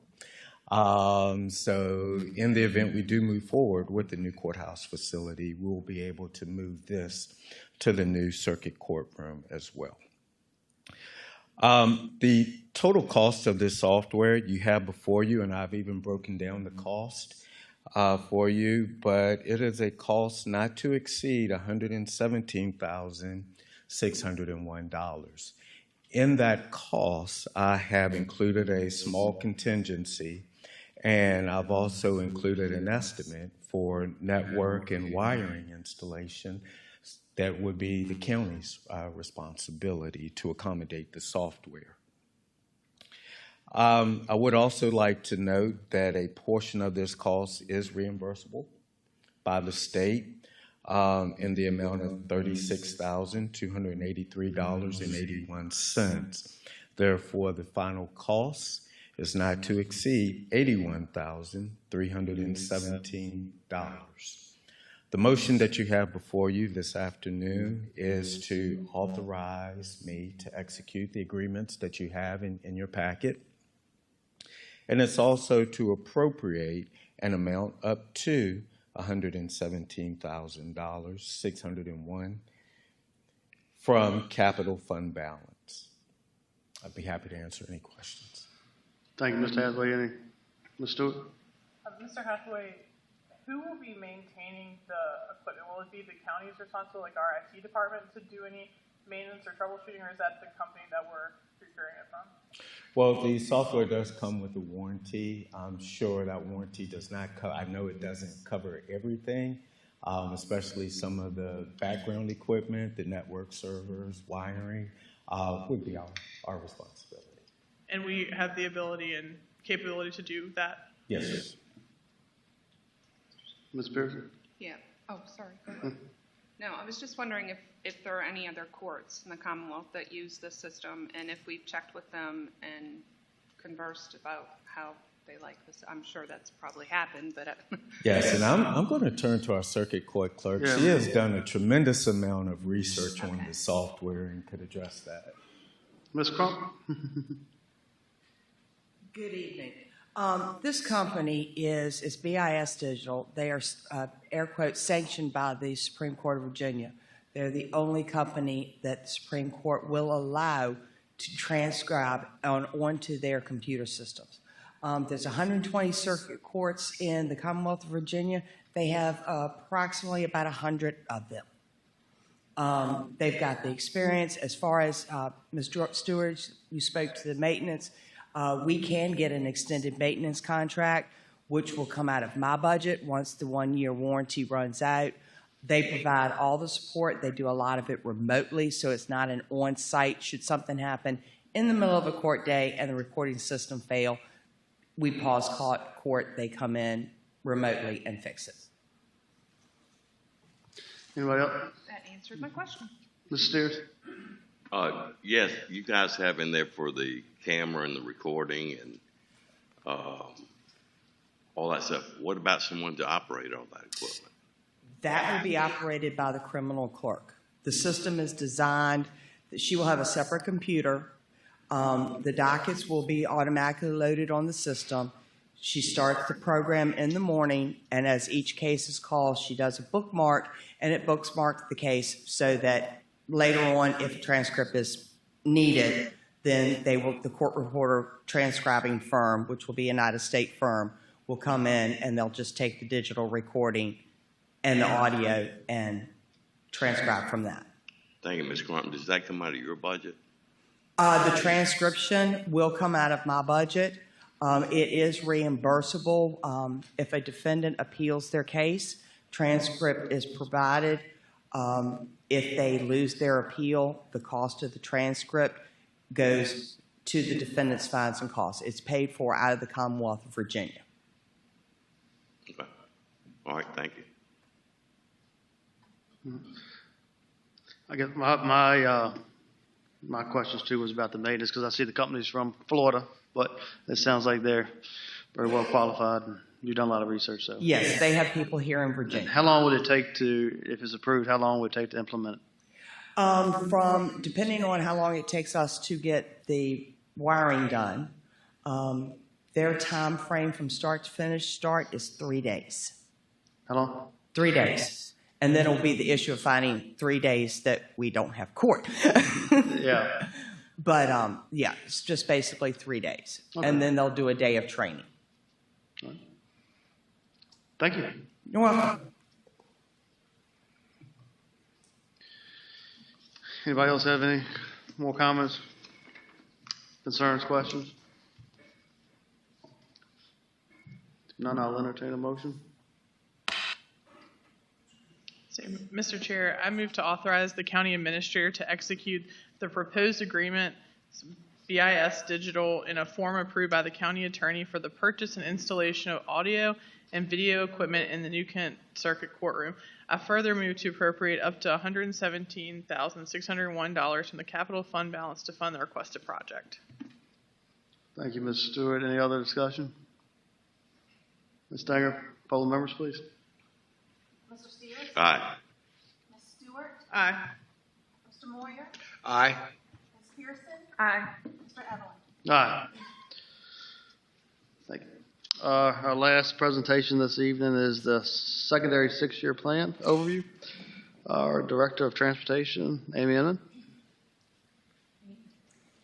So in the event we do move forward with the new courthouse facility, we'll be able to move this to the new circuit courtroom as well. The total cost of this software you have before you, and I've even broken down the cost for you, but it is a cost not to exceed $117,601. In that cost, I have included a small contingency, and I've also included an estimate for network and wiring installation that would be the county's responsibility to accommodate the software. I would also like to note that a portion of this cost is reimbursable by the state in the amount of $36,283.81. Therefore, the final cost is not to exceed $81,317. The motion that you have before you this afternoon is to authorize me to execute the agreements that you have in your packet. And it's also to appropriate an amount up to $117,601 from capital fund balance. I'd be happy to answer any questions. Thank you, Mr. Hathaway. Ms. Stewart? Mr. Hathaway, who will be maintaining the equipment? Will it be the county's responsible, like our IT department, to do any maintenance or troubleshooting, or is that the company that we're procuring it from? Well, the software does come with a warranty. I'm sure that warranty does not cover, I know it doesn't cover everything, especially some of the background equipment, the network servers, wiring, would be our responsibility. And we have the ability and capability to do that? Yes. Ms. Pearson? Yeah. Oh, sorry. Go ahead. No, I was just wondering if there are any other courts in the Commonwealth that use this system, and if we've checked with them and conversed about how they like this. I'm sure that's probably happened, but Yes, and I'm going to turn to our circuit court clerk. Yeah. She has done a tremendous amount of research on the software and could address that. Ms. Crump? Good evening. This company is BIS Digital. They are, air quotes, sanctioned by the Supreme Court of Virginia. They're the only company that the Supreme Court will allow to transcribe onto their computer systems. There's 120 circuit courts in the Commonwealth of Virginia. They have approximately about 100 of them. They've got the experience. As far as Ms. Stewart, you spoke to the maintenance. We can get an extended maintenance contract, which will come out of my budget once the one-year warranty runs out. They provide all the support. They do a lot of it remotely, so it's not an on-site. Should something happen in the middle of a court day and the recording system fail, we pause court, they come in remotely and fix it. Anybody else? that answered my question. Ms. Steers? Yes, you guys have in there for the camera and the recording and all that stuff. What about someone to operate all that equipment? That will be operated by the criminal clerk. The system is designed that she will have a separate computer. The dockets will be automatically loaded on the system. She starts the program in the morning, and as each case is called, she does a bookmark, and it bookmarks the case so that later on, if a transcript is needed, then the court reporter transcribing firm, which will be an out-of-state firm, will come in, and they'll just take the digital recording and the audio and transcribe from that. Thank you, Ms. Crump. Does that come out of your budget? The transcription will come out of my budget. It is reimbursable. If a defendant appeals their case, transcript is provided. If they lose their appeal, the cost of the transcript goes to the defendant's fines and costs. It's paid for out of the Commonwealth of Virginia. Okay. All right, thank you. I guess my questions too was about the maintenance, because I see the company's from Florida, but it sounds like they're very well qualified, and you've done a lot of research. So Yes, they have people here in Virginia. How long would it take to, if it's approved, how long would it take to implement it? Depending on how long it takes us to get the wiring done, their time frame from start to finish is 3 days. How long? 3 days. And then it'll be the issue of finding 3 days that we don't have court. Yeah. But, yeah, it's just basically 3 days. Okay. And then they'll do a day of training. Thank you. You're welcome. Anybody else have any more comments, concerns, questions? If none, I'll entertain a motion. So, Mr. Chair, I move to authorize the county administrator to execute the proposed agreement, BIS Digital, in a form approved by the county attorney for the purchase and installation of audio and video equipment in the New Kent Circuit Courtroom. I further move to appropriate up to $117,601 from the capital fund balance to fund the requested project. Thank you, Ms. Stewart. Any other discussion? Ms. Stanger, poll the members, please. Mr. Steers? Aye. Ms. Stewart? Aye. Mr. Moyer? Aye. Ms. Pearson? Aye. Mr. Evelyn? Aye. Thank you. Our last presentation this evening is the secondary six-year plan overview. Our Director of Transportation, Amy Inman.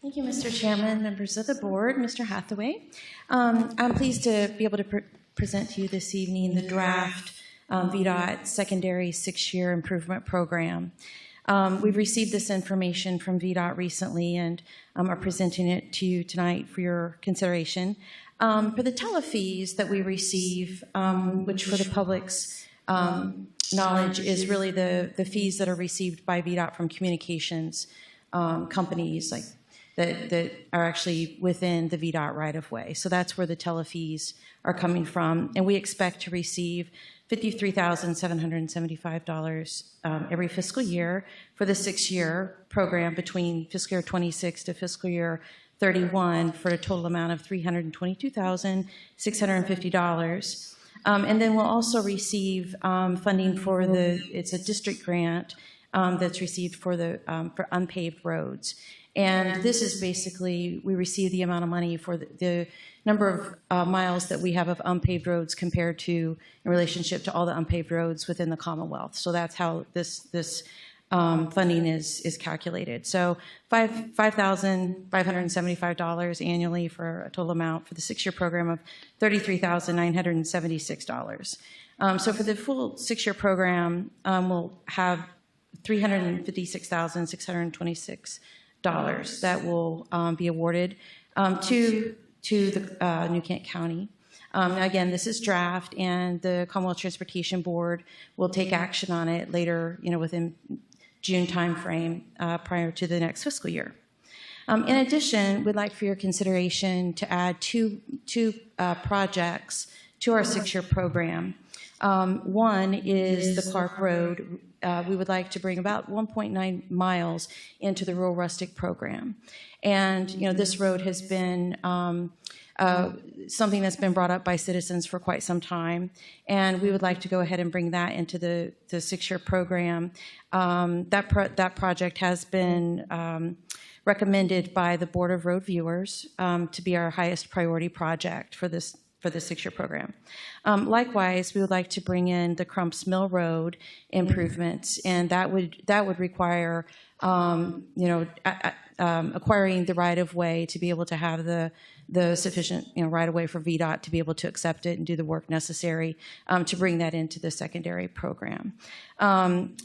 Thank you, Mr. Chairman, members of the board, Mr. Hathaway. I'm pleased to be able to present to you this evening the draft VDOT secondary six-year improvement program. We've received this information from VDOT recently and are presenting it to you tonight for your consideration. For the telefees that we receive, which for the public's knowledge is really the fees that are received by VDOT from communications companies like that are actually within the VDOT right-of-way. So that's where the telefees are coming from. And we expect to receive $53,775 every fiscal year for the 6-year program between fiscal year 26 to fiscal year 31 for a total amount of $322,650. And then we'll also receive funding for it's a district grant that's received for unpaved roads. And this is basically, we receive the amount of money for the number of miles that we have of unpaved roads compared to in relationship to all the unpaved roads within the Commonwealth. So that's how this funding is calculated. So $5,575 annually for a total amount for the 6-year program of $33,976. So for the full 6-year program, we'll have $356,626 that will be awarded to the New Kent County. Now again, this is draft, and the Commonwealth Transportation Board will take action on it later, within June timeframe prior to the next fiscal year. In addition, we'd like for your consideration to add two projects to our 6-year program. One is the Clark Road. We would like to bring about 1.9 miles into the rural rustic program. And, this road has been something that's been brought up by citizens for quite some time. And we would like to go ahead and bring that into the 6-year program. That project has been recommended by the Board of Road Viewers to be our highest priority project for the 6-year program. Likewise, we would like to bring in the Crumps Mill Road improvements, and that would require, acquiring the right-of-way to be able to have the sufficient, right-of-way for VDOT to be able to accept it and do the work necessary to bring that into the secondary program.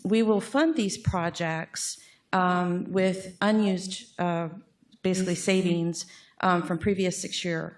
We will fund these projects with unused, basically savings from previous 6-year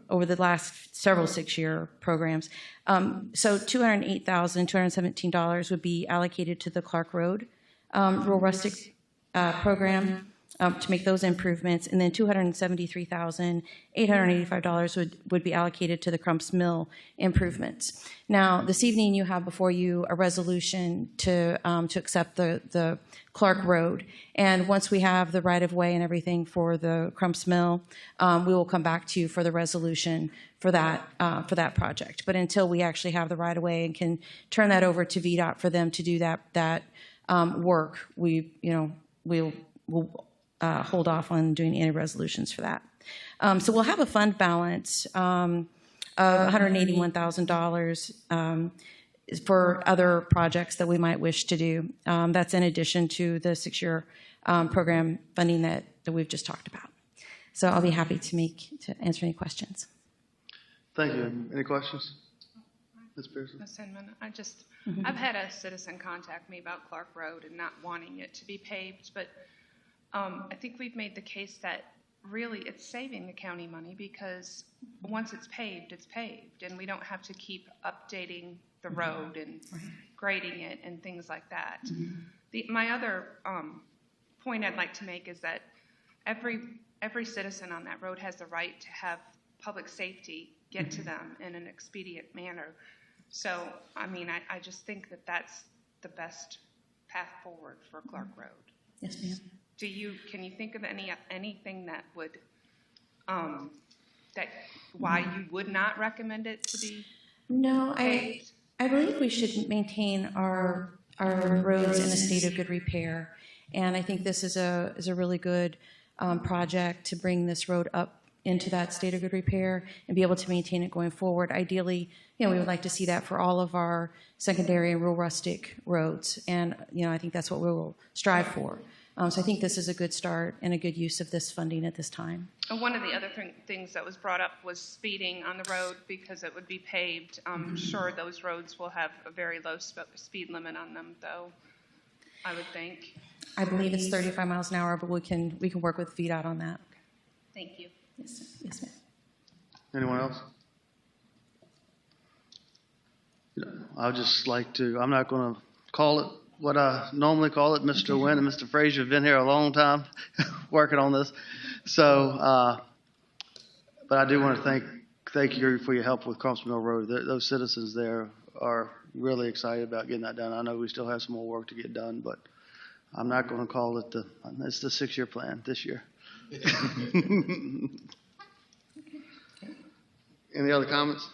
over the last several 6-year programs. So $208,217 would be allocated to the Clark Road Rural Rustic program to make those improvements, and then $273,885 would be allocated to the Crumps Mill improvements. Now, this evening you have before you a resolution to accept the Clark Road, and once we have the right-of-way and everything for the Crumps Mill, we will come back to you for the resolution for that project. But until we actually have the right-of-way and can turn that over to VDOT for them to do that work, we'll hold off on doing any resolutions for that. So we'll have a fund balance of $181,000 for other projects that we might wish to do. That's in addition to the 6-year program funding that we've just talked about. So I'll be happy to answer any questions. Thank you. Any questions? Ms. Pearson? Ms. Hinman, I've had a citizen contact me about Clark Road and not wanting it to be paved, but I think we've made the case that really it's saving the county money because once it's paved, and we don't have to keep updating the road and grading it and things like that. My other point I'd like to make is that every citizen on that road has the right to have public safety get to them in an expedient manner. So, I just think that that's the best path forward for Clark Road. Yes, ma'am. Can you think of anything that would, why you would not recommend it to be No, paved? I believe we should maintain our roads in a state of good repair, and I think this is a really good project to bring this road up into that state of good repair and be able to maintain it going forward. Ideally, we would like to see that for all of our secondary and rural rustic roads, and I think that's what we will strive for. So I think this is a good start and a good use of this funding at this time. One of the other things that was brought up was speeding on the road because it would be paved. I'm sure those roads will have a very low speed limit on them, though, I would think. I believe it's 35 miles an hour, but we can work with VDOT on that. Thank you. Yes, ma'am. Anyone else? I'd just like to, I'm not going to call it what I normally call it. Mr. Wynn and Mr. Frazier have been here a long time working on this. So, but I do want to thank you for your help with Cross Mill Road. Those citizens there are really excited about getting that done. I know we still have some more work to get done, but I'm not going to call it it's the 6-year plan this year. Any other comments?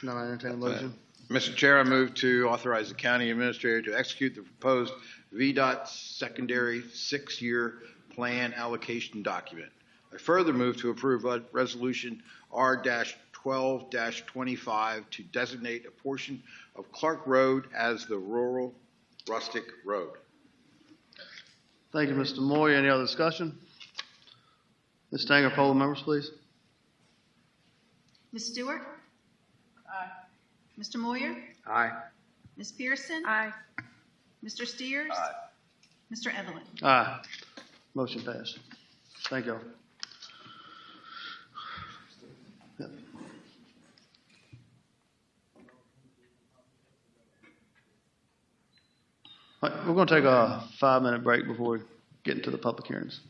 No, I entertain a motion. Mr. Chair, I move to authorize the county administrator to execute the proposed VDOT secondary 6-year plan allocation document. I further move to approve resolution R-12-25 to designate a portion of Clark Road as the rural rustic road. Thank you, Mr. Moyer. Any other discussion? Ms. Stanger, poll the members, please. Ms. Stewart? Aye. Mr. Moyer? Aye. Ms. Pearson? Aye. Mr. Steers? Aye. Mr. Evelyn? Aye. Motion passed. Thank you. Yep. All right, we're going to take a 5-minute break before we get into the public hearings.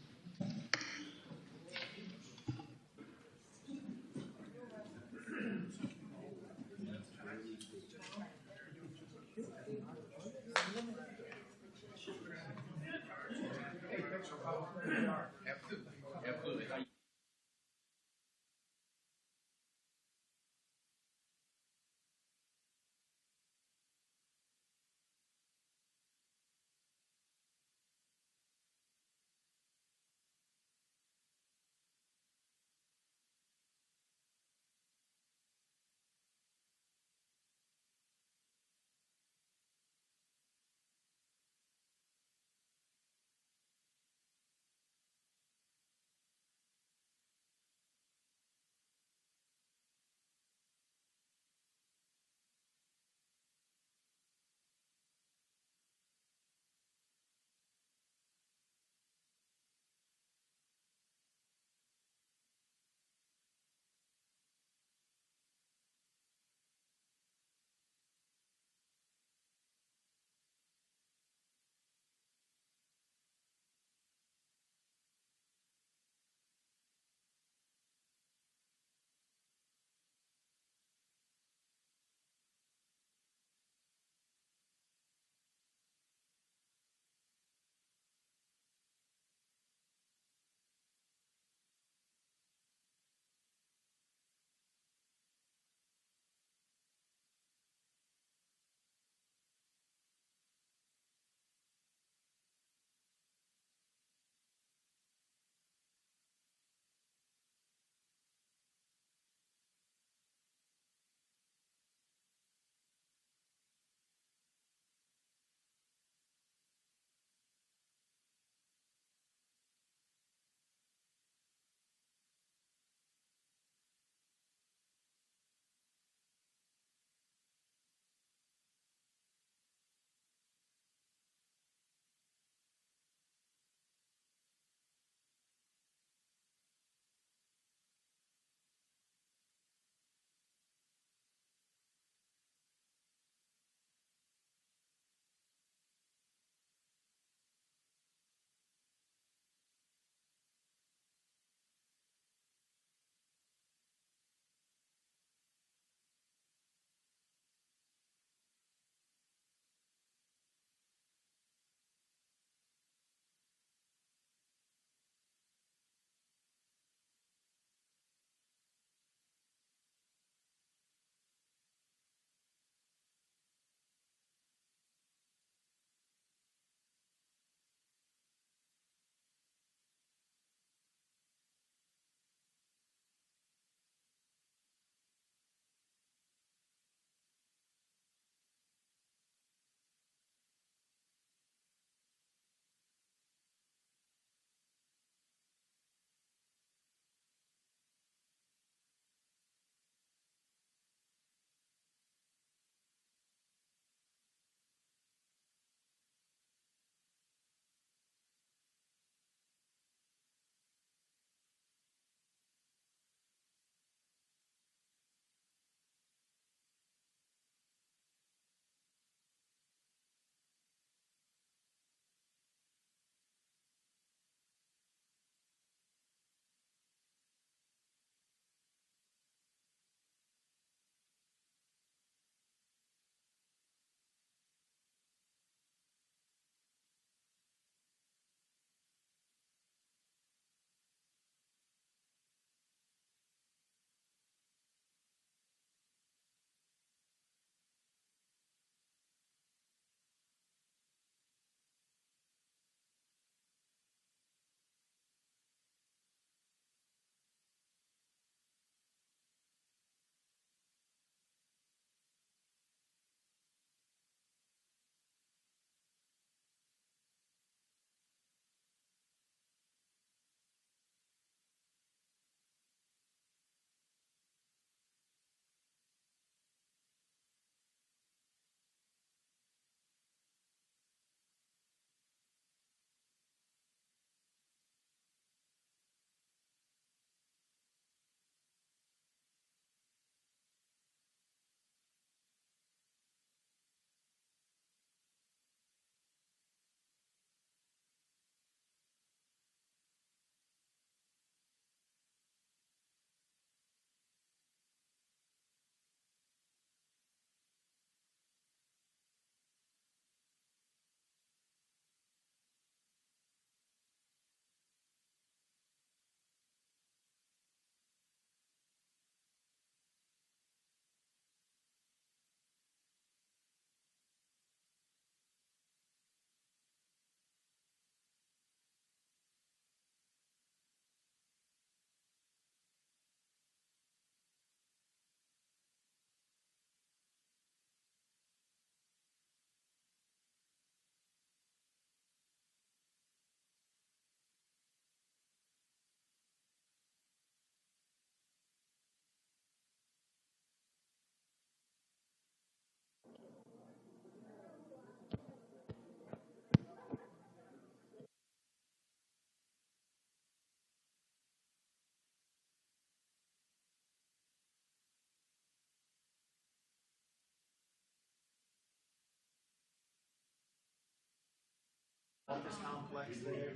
office complex there.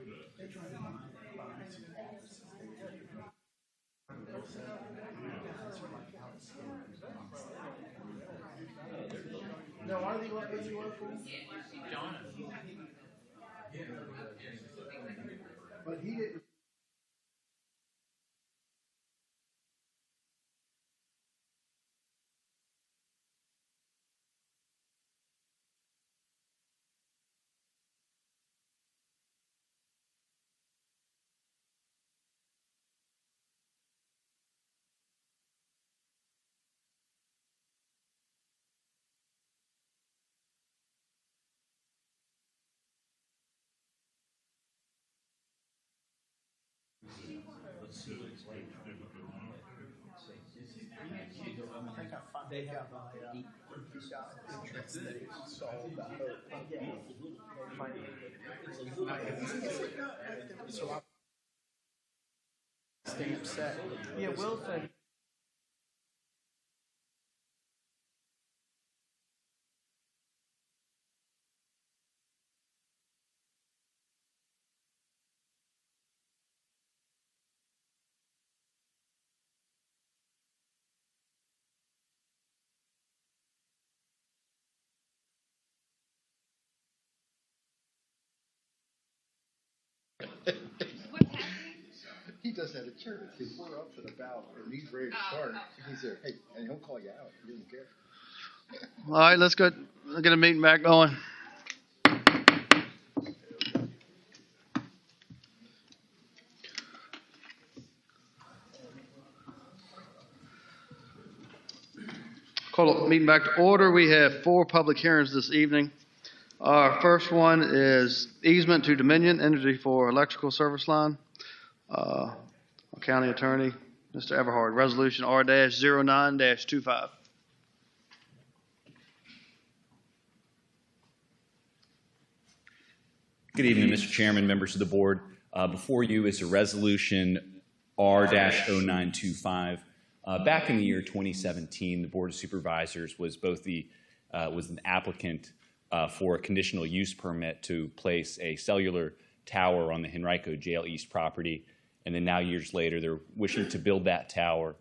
No, are they letting you work for him? But he didn't. They have interest they solved that so I stay upset. Yeah, Will said. He does that at church. We're up and about, and he's ready to start. He's there, hey, and he'll call you out. He doesn't care. All right, let's get a meeting back going. Call the meeting back to order. We have 4 public hearings this evening. Our first one is easement to Dominion Energy for electrical service line. County Attorney, Mr. Everhard, Resolution R-09-25. Good evening, Mr. Chairman, members of the board. Before you is a resolution R-0925. Back in the year 2017, the Board of Supervisors was an applicant for a conditional use permit to place a cellular tower on the Henrico Jail East property. And then now years later, they're wishing to build that tower.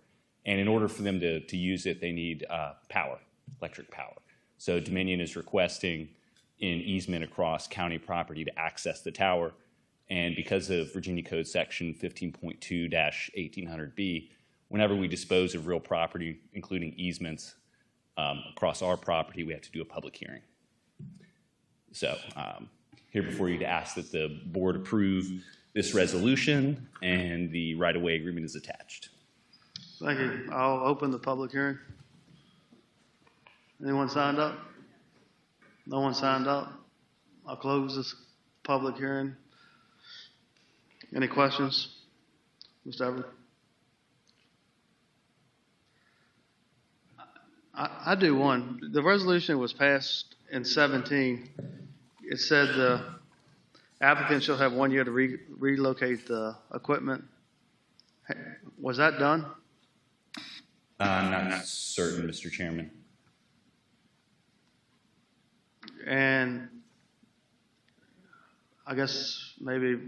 And in order for them to use it, they need power, electric power. So Dominion is requesting an easement across county property to access the tower. And because of Virginia Code Section 15.2-1800B, whenever we dispose of real property, including easements across our property, we have to do a public hearing. So here before you to ask that the board approve this resolution, and the right-of-way agreement is attached. Thank you. I'll open the public hearing. Anyone signed up? No one signed up? I'll close this public hearing. Any questions? Mr. Everett? I do one. The resolution was passed in 17. It said the applicant shall have 1 year to relocate the equipment. Was that done? I'm not certain, Mr. Chairman. And I guess maybe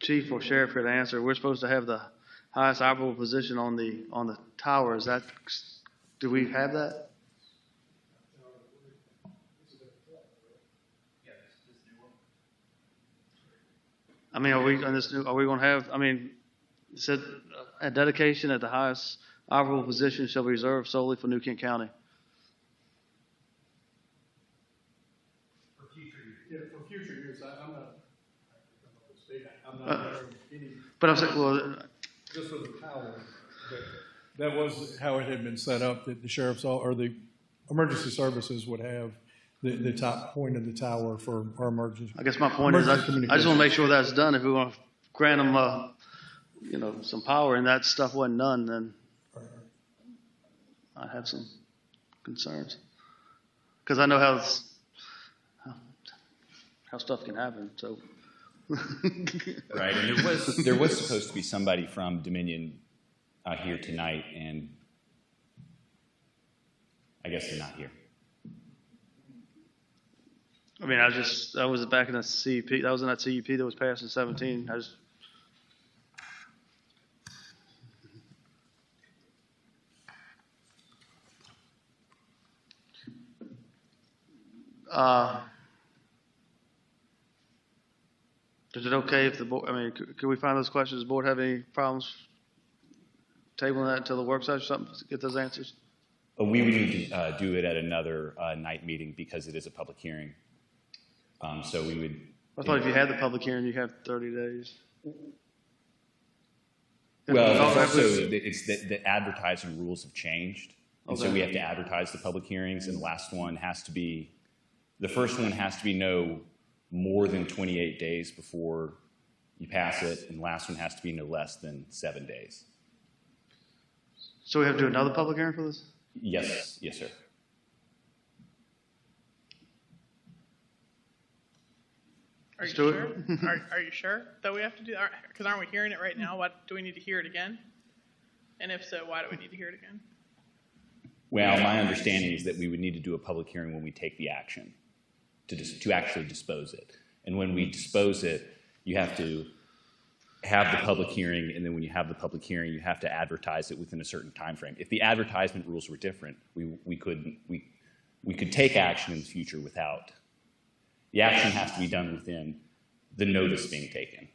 chief or sheriff could answer. We're supposed to have the highest operable position on the tower. Is that? Do we have that? I mean, are we on this? Are we going to have? I mean, it said a dedication at the highest operable position shall be reserved solely for New Kent County. For future years, I'm not aware of any. But I'm saying, well, just for the tower, that was how it had been set up. That the sheriff's or the emergency services would have the top point of the tower for our emergency. I guess my point is, I just want to make sure that's done. If we want to grant them, some power, and that stuff wasn't done, then I have some concerns. Because I know how stuff can happen. So. Right, and there was supposed to be somebody from Dominion here tonight, and I guess they're not here. I mean, that was back in the CUP, that was in that CUP that was passed in 17. Is it okay if the board, I mean, could we find those questions? Does the board have any problems tabling that until the work session or something to get those answers? We would need to do it at another night meeting because it is a public hearing. So we would. I thought if you had the public hearing, you have 30 days. Well, also, it's the advertising rules have changed. And Okay. so we have to advertise the public hearings, and the first one has to be no more than 28 days before you pass it, and the last one has to be no less than 7 days. So we have to do another public hearing for this? Yes, yes, sir. Are you Let's do sure? it. Are you sure that we have to do that? Because aren't we hearing it right now? What, do we need to hear it again? And if so, why do we need to hear it again? Well, my understanding is that we would need to do a public hearing when we take the action to actually dispose it. And when we dispose it, you have to have the public hearing, and then when you have the public hearing, you have to advertise it within a certain time frame. If the advertisement rules were different, we could take action in the future without. The action has to be done within the notice being taken.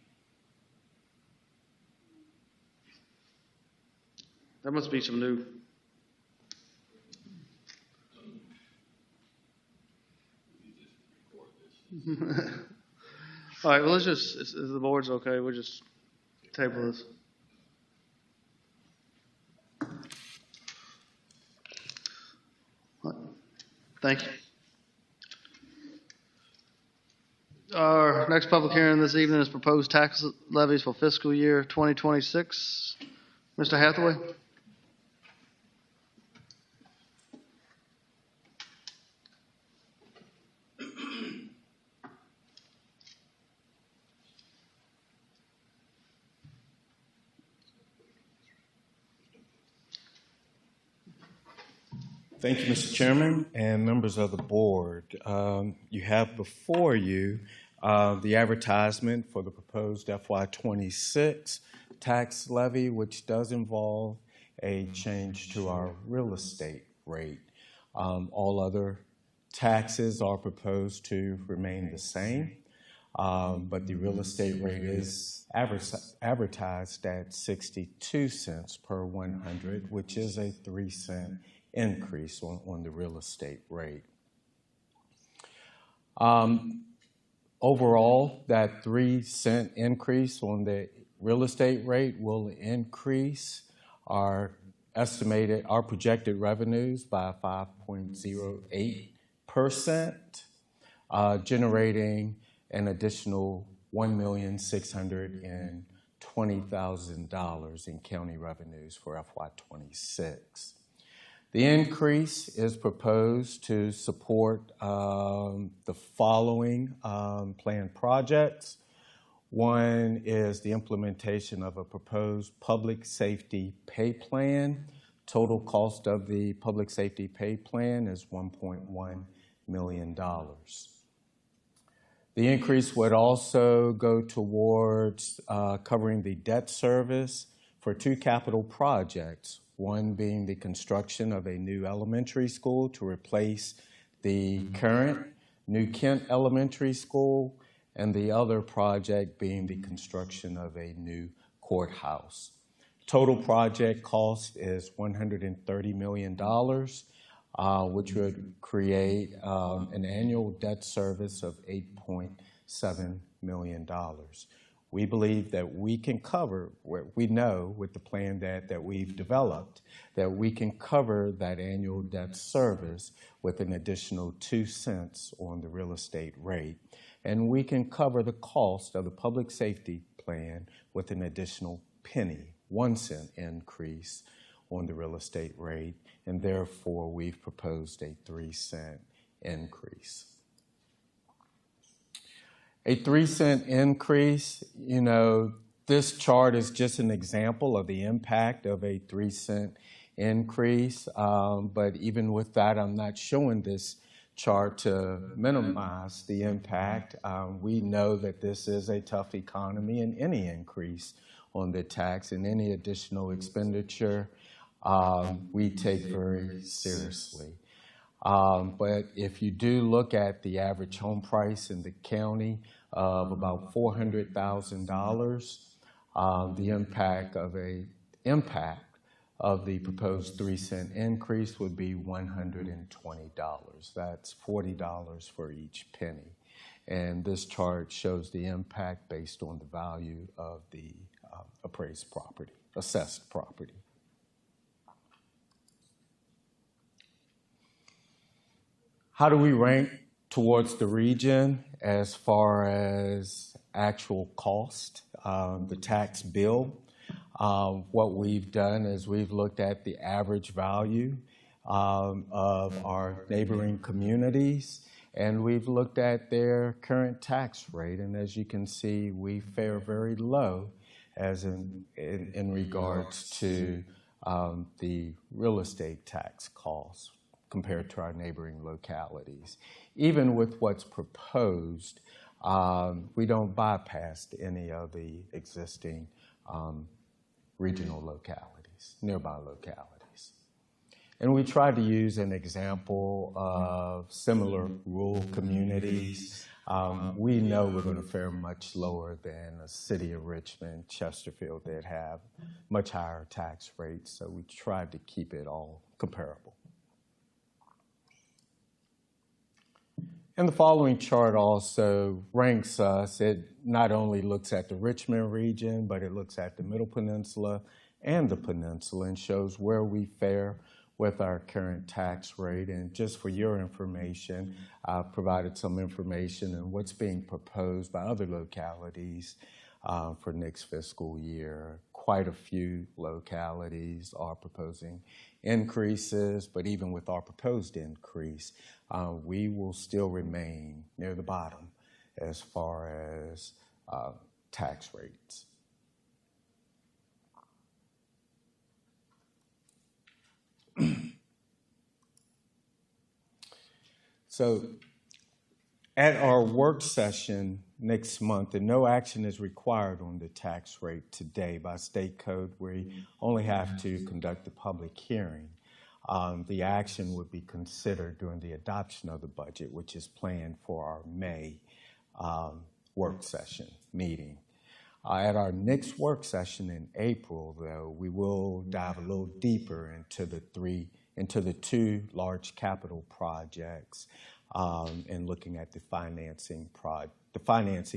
There must be some new. All right, well, let's just, if the board's okay, we'll just table this. Thank you. Our next public hearing this evening is proposed tax levies for fiscal year 2026. Mr. Hathaway? Thank you, Mr. Chairman and members of the board. You have before you the advertisement for the proposed FY26 tax levy, which does involve a change to our real estate rate. All other taxes are proposed to remain the same, but the real estate rate is advertised at 62 cents per 100, which is a 3-cent increase on the real estate rate. Overall, that 3-cent increase on the real estate rate will increase our projected revenues by 5.08%, generating an additional $1,620,000 in county revenues for FY26. The increase is proposed to support the following planned projects. One is the implementation of a proposed public safety pay plan. Total cost of the public safety pay plan is $1.1 million. The increase would also go towards covering the debt service for 2 capital projects. One being the construction of a new elementary school to replace the current New Kent Elementary School, and the other project being the construction of a new courthouse. Total project cost is $130 million, which would create an annual debt service of $8.7 million. We believe that we can cover, we know with the plan that we've developed, that we can cover that annual debt service with an additional 2 cents on the real estate rate. And we can cover the cost of the public safety plan with an additional penny, 1 cent increase on the real estate rate. And therefore, we've proposed a 3-cent increase. A 3-cent increase, this chart is just an example of the impact of a 3-cent increase. But even with that, I'm not showing this chart to minimize the impact. We know that this is a tough economy, and any increase on the tax and any additional expenditure we take very seriously. But if you do look at the average home price in the county of about $400,000, the impact of the proposed 3-cent increase would be $120. That's $40 for each penny. And this chart shows the impact based on the value of the appraised property, assessed property. How do we rank towards the region as far as actual cost, the tax bill? What we've done is we've looked at the average value of our neighboring communities, and we've looked at their current tax rate. And as you can see, we fare very low as in regards to the real estate tax costs compared to our neighboring localities. Even with what's proposed, we don't bypass any of the existing regional localities, nearby localities. And we tried to use an example of similar rural communities. We know we're going to fare much lower than a city of Richmond, Chesterfield, that have much higher tax rates, so we tried to keep it all comparable. And the following chart also ranks us. It not only looks at the Richmond region, but it looks at the Middle Peninsula and the Peninsula and shows where we fare with our current tax rate. And just for your information, I've provided some information on what's being proposed by other localities for next fiscal year. Quite a few localities are proposing increases, but even with our proposed increase, we will still remain near the bottom as far as tax rates. So at our work session next month, and no action is required on the tax rate today by state code, we only have to conduct a public hearing. The action would be considered during the adoption of the budget, which is planned for our May work session meeting. At our next work session in April, though, we will dive a little deeper into the two large capital projects and looking at the financing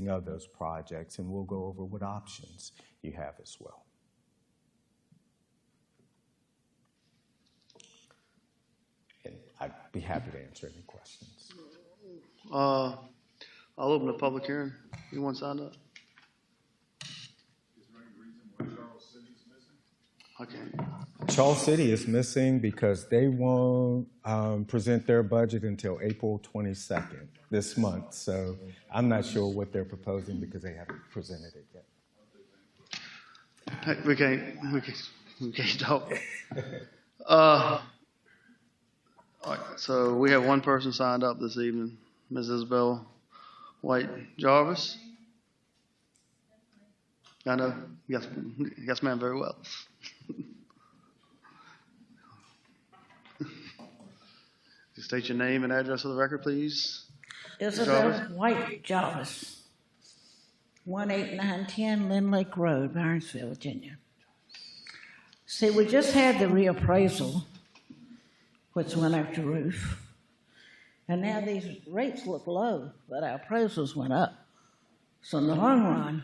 of those projects, and we'll go over what options you have as well. And I'd be happy to answer any questions. I'll open the public hearing. Anyone signed up? Okay. Charles City is missing because they won't present their budget until April 22nd this month. So I'm not sure what they're proposing because they haven't presented it yet. We can't talk. All right, so we have one person signed up this evening, Ms. Isabel White Jarvis. I know. Yes, ma'am, very well. Just state your name and address for the record, please. Isabel White Jarvis, 18910 Lynn Lake Road, Burnsville, Virginia. See, we just had the reappraisal, which went up the roof. And now these rates look low, but our appraisals went up. So in the long run,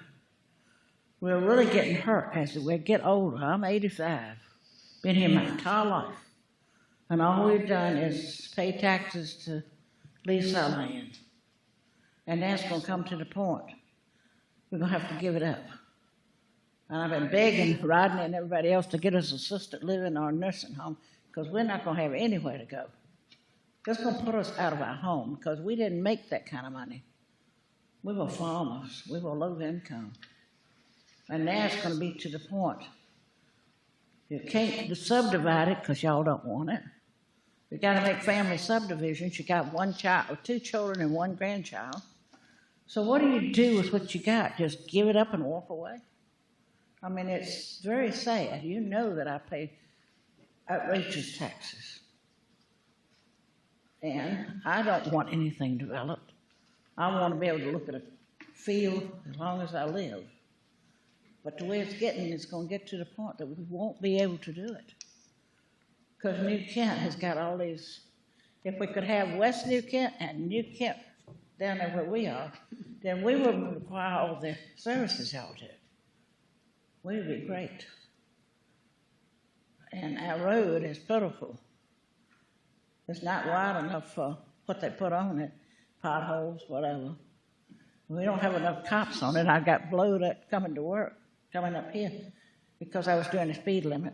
we're really getting hurt as we get older. I'm 85, been here my entire life. And all we've done is pay taxes to lease our land. And that's going to come to the point we're going to have to give it up. And I've been begging Rodney and everybody else to get us assisted living or a nursing home because we're not going to have anywhere to go. That's going to put us out of our home because we didn't make that kind of money. We were farmers. We were low income. And now it's going to be to the point. You can't subdivide it because y'all don't want it. You gotta make family subdivisions, you got one child, 2 children and 1 grandchild. So what do you do with what you got? Just give it up and walk away? I mean, it's very sad. You know that I pay outrageous taxes. And I don't want anything developed. I want to be able to look at a field as long as I live. But the way it's getting, it's going to get to the point that we won't be able to do it. Because New Kent has got all these, if we could have West New Kent and New Kent down there where we are, then we wouldn't require all the services out there. We would be great. And our road is pitiful. It's not wide enough for what they put on it, potholes, whatever. We don't have enough cops on it. I got blowed up coming to work, coming up here, because I was doing the speed limit.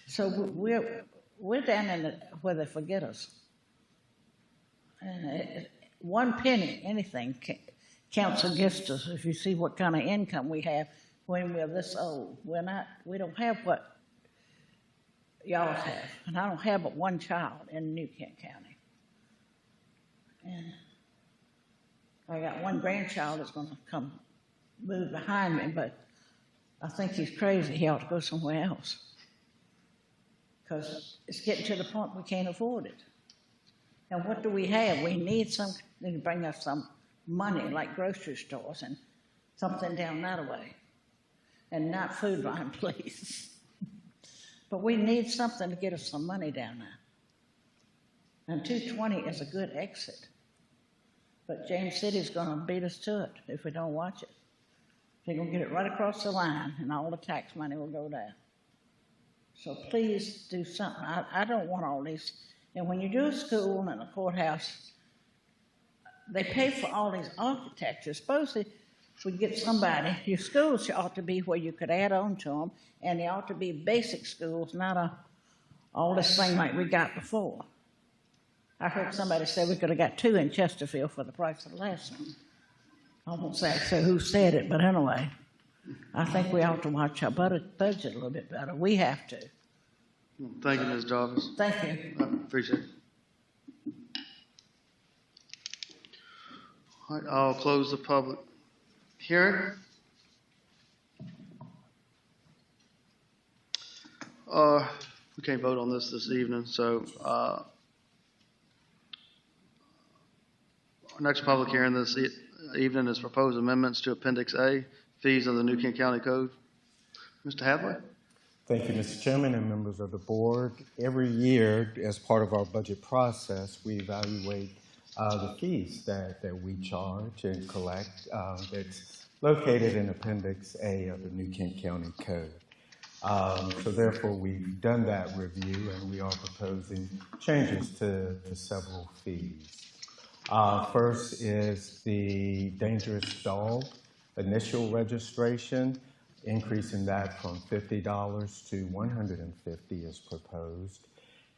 So we're down in where they forget us. And 1 penny, anything counts against us. If you see what kind of income we have when we're this old, we don't have what y'all have. And I don't have but 1 child in New Kent County. And I got 1 grandchild that's going to come move behind me, but I think he's crazy. He ought to go somewhere else. Because it's getting to the point we can't afford it. And what do we have? We need something to bring us some money, like grocery stores and something down that way. And not food line, please. But we need something to get us some money down there. And 220 is a good exit. But James City's going to beat us to it if we don't watch it. They're going to get it right across the line, and all the tax money will go down. So please do something. I don't want all these. And when you do a school and a courthouse, they pay for all these architecture. Supposedly, if we get somebody, your schools ought to be where you could add on to them, and they ought to be basic schools, not all this thing like we got before. I heard somebody say we could have got 2 in Chesterfield for the price of the last one. I won't say who said it, but anyway, I think we ought to watch our budget a little bit better. We have to. Thank you, Ms. Jarvis. Thank you. I appreciate it. All right, I'll close the public hearing. We can't vote on this evening, so our next public hearing this evening is proposed amendments to Appendix A, fees of the New Kent County Code. Mr. Hathaway? Thank you, Mr. Chairman and members of the board. Every year, as part of our budget process, we evaluate the fees that we charge and collect that's located in Appendix A of the New Kent County Code. So therefore, we've done that review, and we are proposing changes to several fees. First is the dangerous dog initial registration, increasing that from $50 to $150 as proposed.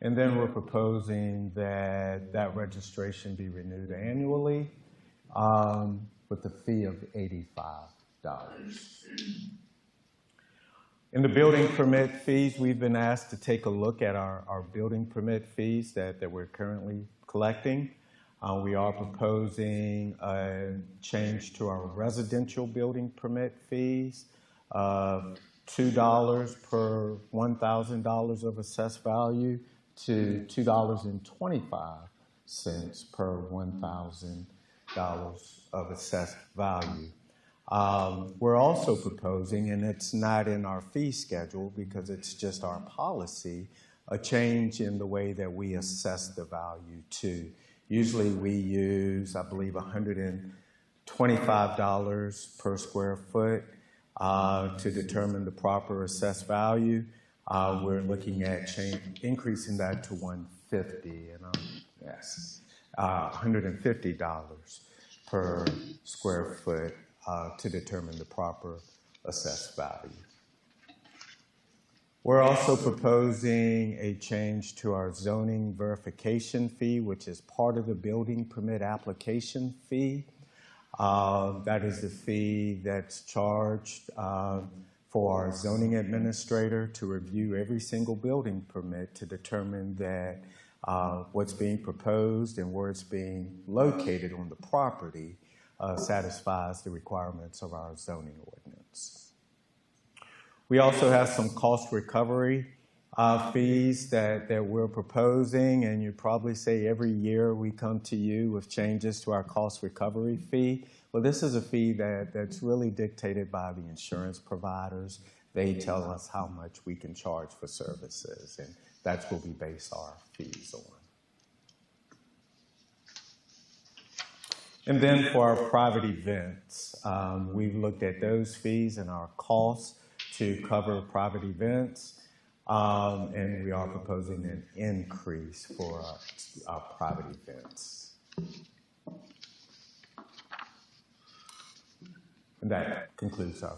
And then we're proposing that registration be renewed annually with a fee of $85. In the building permit fees, we've been asked to take a look at our building permit fees that we're currently collecting. We are proposing a change to our residential building permit fees of $2 per $1,000 of assessed value to $2.25 per $1,000 of assessed value. We're also proposing, and it's not in our fee schedule because it's just our policy, a change in the way that we assess the value too. Usually we use, I believe, $125 per square foot to determine the proper assessed value. We're looking at increasing that to $150, and yes, $150 per square foot to determine the proper assessed value. We're also proposing a change to our zoning verification fee, which is part of the building permit application fee. That is the fee that's charged for our zoning administrator to review every single building permit to determine that what's being proposed and where it's being located on the property satisfies the requirements of our zoning ordinance. We also have some cost recovery fees that we're proposing, and you probably say every year we come to you with changes to our cost recovery fee. Well, this is a fee that's really dictated by the insurance providers. They tell us how much we can charge for services, and that's what we base our fees on. And then for our private events, we've looked at those fees and our costs to cover private events. And we are proposing an increase for our private events. And that concludes our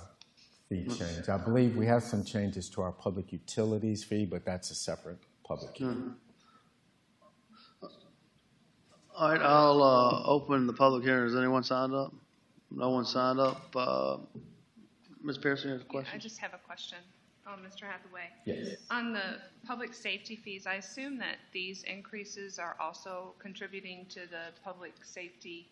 fee change. I believe we have some changes to our public utilities fee, but that's a separate public hearing. All right, I'll open the public hearing. Has anyone signed up? No one signed up. Ms. Pearson, you have a question? I just have a question. Mr. Hathaway. Yes. On the public safety fees, I assume that these increases are also contributing to the public safety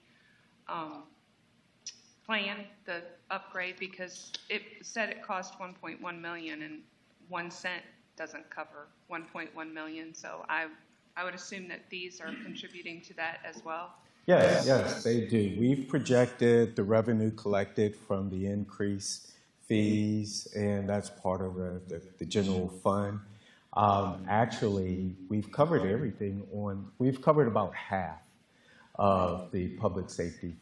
plan, the upgrade, because it said it cost $1.1 million and 1 cent doesn't cover $1.1 million. So I would assume that these are contributing to that as well. Yes, they do. We've projected the revenue collected from the increase fees, and that's part of the general fund. Actually, we've covered everything we've covered about half of the public safety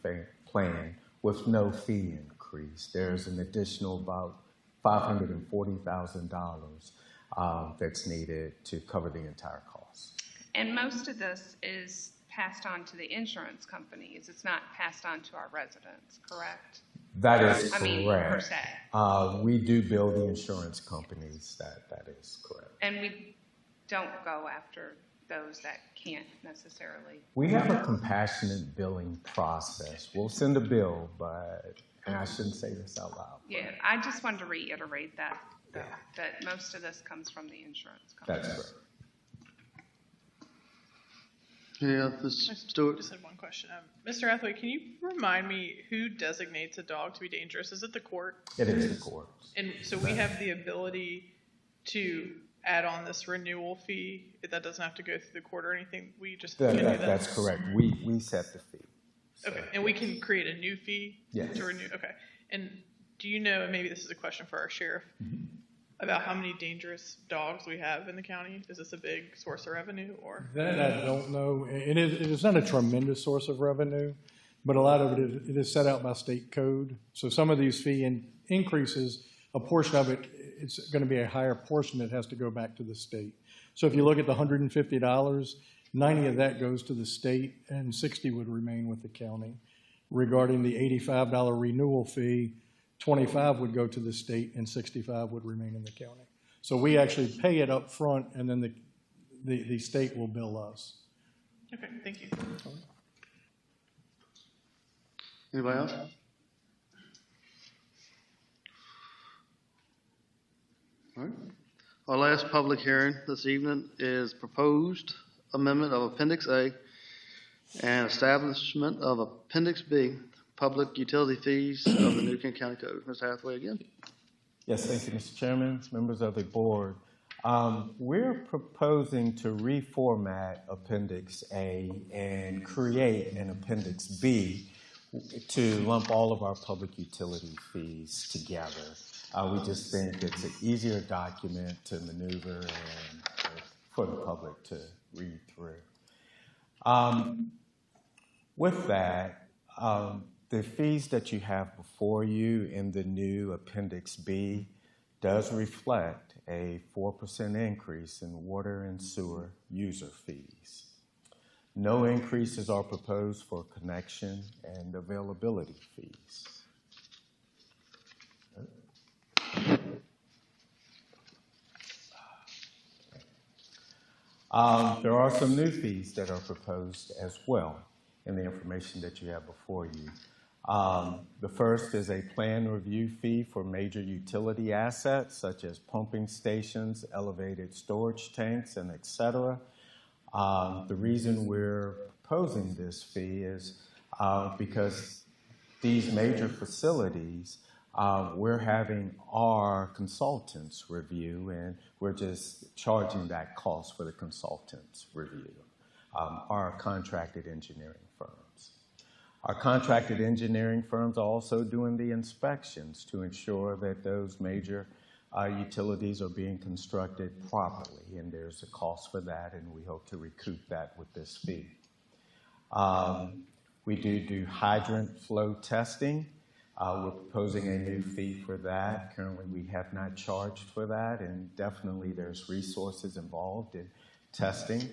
plan with no fee increase. There's an additional about $540,000 that's needed to cover the entire cost. And most of this is passed on to the insurance companies. It's not passed on to our residents, correct? That is correct. I mean, per se. We do bill the insurance companies. That is correct. And we don't go after those that can't necessarily. We have a compassionate billing process. We'll send a bill, and I shouldn't say this out loud. Yeah, I just wanted to reiterate that, though, that most of this comes from the insurance companies. That's correct. Yeah, Stuart. I just had one question. Mr. Hathaway, can you remind me who designates a dog to be dangerous? Is it the court? It is the court. And so we have the ability to add on this renewal fee. That doesn't have to go through the court or anything. We just can do that. That's correct. We set the fee. So. Okay, and we can create a new fee to renew. Okay, and do you know? And maybe this is a question for our sheriff. About how many dangerous dogs we have in the county? Is this a big source of revenue, or? That I don't know. It is not a tremendous source of revenue, but a lot of it is set out by state code. So some of these fee increases, a portion of it, it's going to be a higher portion that has to go back to the state. So if you look at the $150, 90 of that goes to the state and 60 would remain with the county. Regarding the $85 renewal fee, 25 would go to the state and 65 would remain in the county. So we actually pay it up front, and then the state will bill us. Okay, thank you. Anybody else? All right. Our last public hearing this evening is proposed amendment of Appendix A and establishment of Appendix B, public utility fees of the New Kent County Code. Mr. Hathaway again. Yes, thank you, Mr. Chairman, members of the board. We're proposing to reformat Appendix A and create an Appendix B to lump all of our public utility fees together. We just think it's an easier document to maneuver and for the public to read through. With that, the fees that you have before you in the new Appendix B does reflect a 4% increase in water and sewer user fees. No increases are proposed for connection and availability fees. There are some new fees that are proposed as well in the information that you have before you. The first is a plan review fee for major utility assets such as pumping stations, elevated storage tanks, and et cetera. The reason we're proposing this fee is because these major facilities, we're having our consultants review, and we're just charging that cost for the consultants review, our contracted engineering firms. Our contracted engineering firms are also doing the inspections to ensure that those major utilities are being constructed properly, and there's a cost for that, and we hope to recoup that with this fee. We do hydrant flow testing. We're proposing a new fee for that. Currently, we have not charged for that, and definitely there's resources involved in testing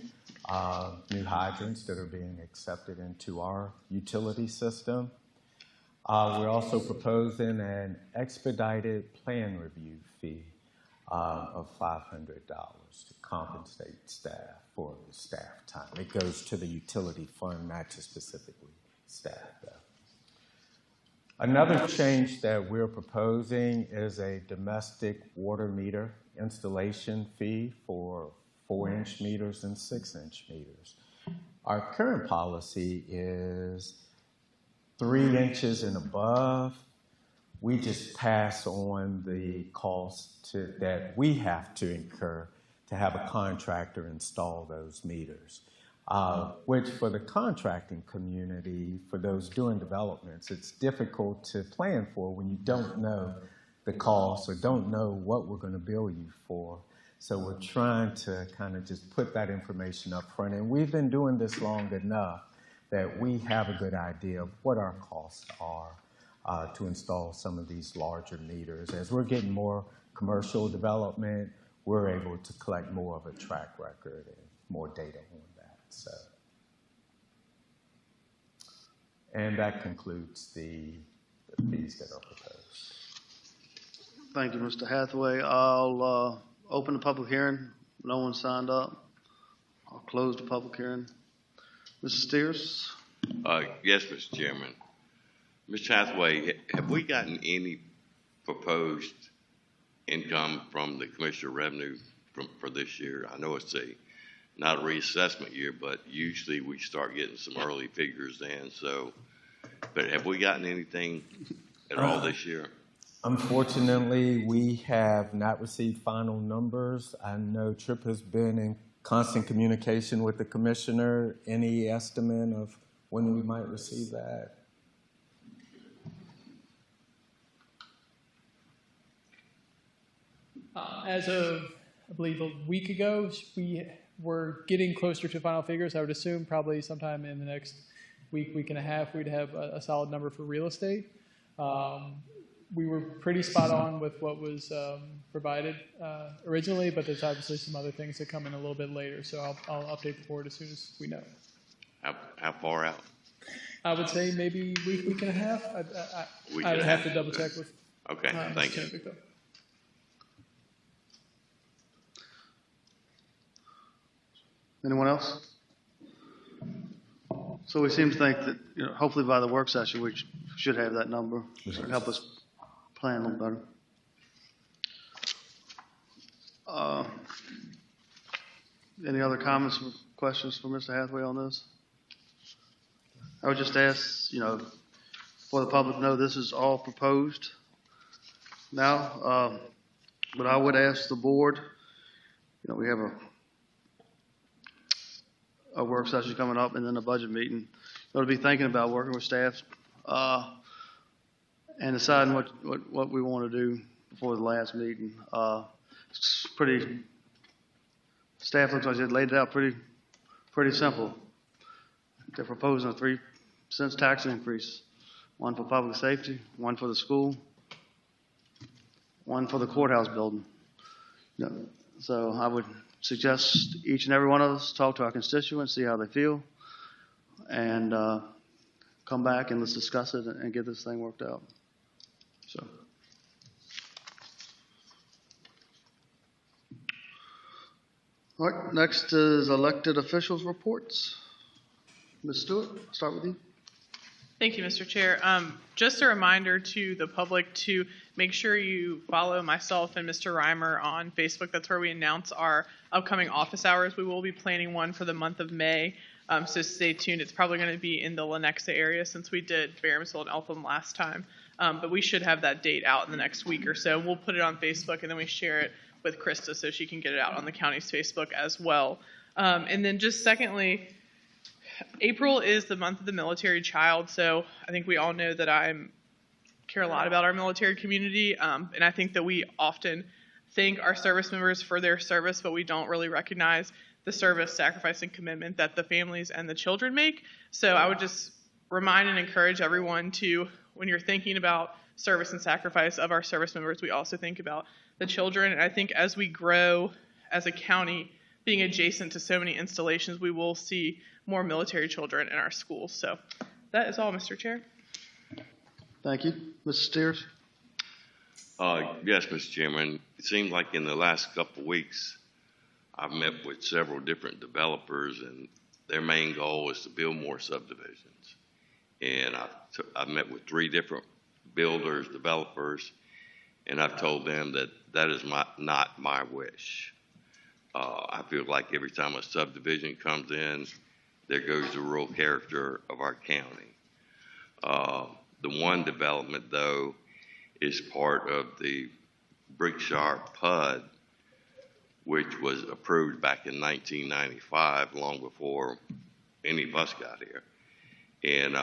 new hydrants that are being accepted into our utility system. We're also proposing an expedited plan review fee of $500 to compensate staff for the staff time. It goes to the utility fund, not to specifically staff, though. Another change that we're proposing is a domestic water meter installation fee for 4-inch meters and 6-inch meters. Our current policy is 3 inches and above. We just pass on the cost that we have to incur to have a contractor install those meters, which for the contracting community, for those doing developments, it's difficult to plan for when you don't know the cost or don't know what we're going to bill you for. So we're trying to kind of just put that information up front. And we've been doing this long enough that we have a good idea of what our costs are to install some of these larger meters. As we're getting more commercial development, we're able to collect more of a track record and more data on that. So, and that concludes the fees that are proposed. Thank you, Mr. Hathaway. I'll open the public hearing. No one signed up. I'll close the public hearing. Mrs. Steers? Yes, Mr. Chairman. Mr. Hathaway, have we gotten any proposed income from the Commissioner of Revenue for this year? I know it's not a reassessment year, but usually we start getting some early figures then. So, but have we gotten anything at all this year? Unfortunately, we have not received final numbers. I know Tripp has been in constant communication with the commissioner. Any estimate of when we might receive that? As of, I believe, a week ago, we were getting closer to final figures. I would assume probably sometime in the next week and a half, we'd have a solid number for real estate. We were pretty spot on with what was provided originally, but there's obviously some other things that come in a little bit later. So I'll update the board as soon as we know. How far out? I would say maybe week and a half. I'd have to double check with. Okay, thank you. Anyone else? So we seem to think that, hopefully by the work session, we should have that number. It'll help us plan a little better. Any other comments or questions for Mr. Hathaway on this? I would just ask, for the public to know this is all proposed now. But I would ask the board, we have a work session coming up and then a budget meeting. To be thinking about working with staff and deciding what we want to do before the last meeting. Staff looks like they laid it out pretty simple. They're proposing a 3 cents tax increase, one for public safety, one for the school, one for the courthouse building. So I would suggest each and every one of us talk to our constituents, see how they feel, and come back and let's discuss it and get this thing worked out. So. All right, next is elected officials reports. Ms. Stewart, I'll start with you. Thank you, Mr. Chair. Just a reminder to the public to make sure you follow myself and Mr. Reimer on Facebook. That's where we announce our upcoming office hours. We will be planning one for the month of May, so stay tuned. It's probably going to be in the Lenexa area since we did Barhamsville and Eltham last time, but we should have that date out in the next week or so. We'll put it on Facebook, and then we share it with Krista so she can get it out on the county's Facebook as well. And then just secondly, April is the month of the military child, so I think we all know that I care a lot about our military community, and I think that we often thank our service members for their service, but we don't really recognize the service, sacrifice, and commitment that the families and the children make. So I would just remind and encourage everyone to, when you're thinking about service and sacrifice of our service members, we also think about the children, and I think as we grow as a county, being adjacent to so many installations, we will see more military children in our schools. So that is all, Mr. Chair. Thank you. Mr. Steers? Yes, Mr. Chairman. It seems like in the last couple of weeks, I've met with several different developers, and their main goal is to build more subdivisions. And I've met with 3 different builders, developers, and I've told them that that is not my wish. I feel like every time a subdivision comes in, there goes the rural character of our county. The one development, though, is part of the Brickshire PUD, which was approved back in 1995, long before any of us got here. And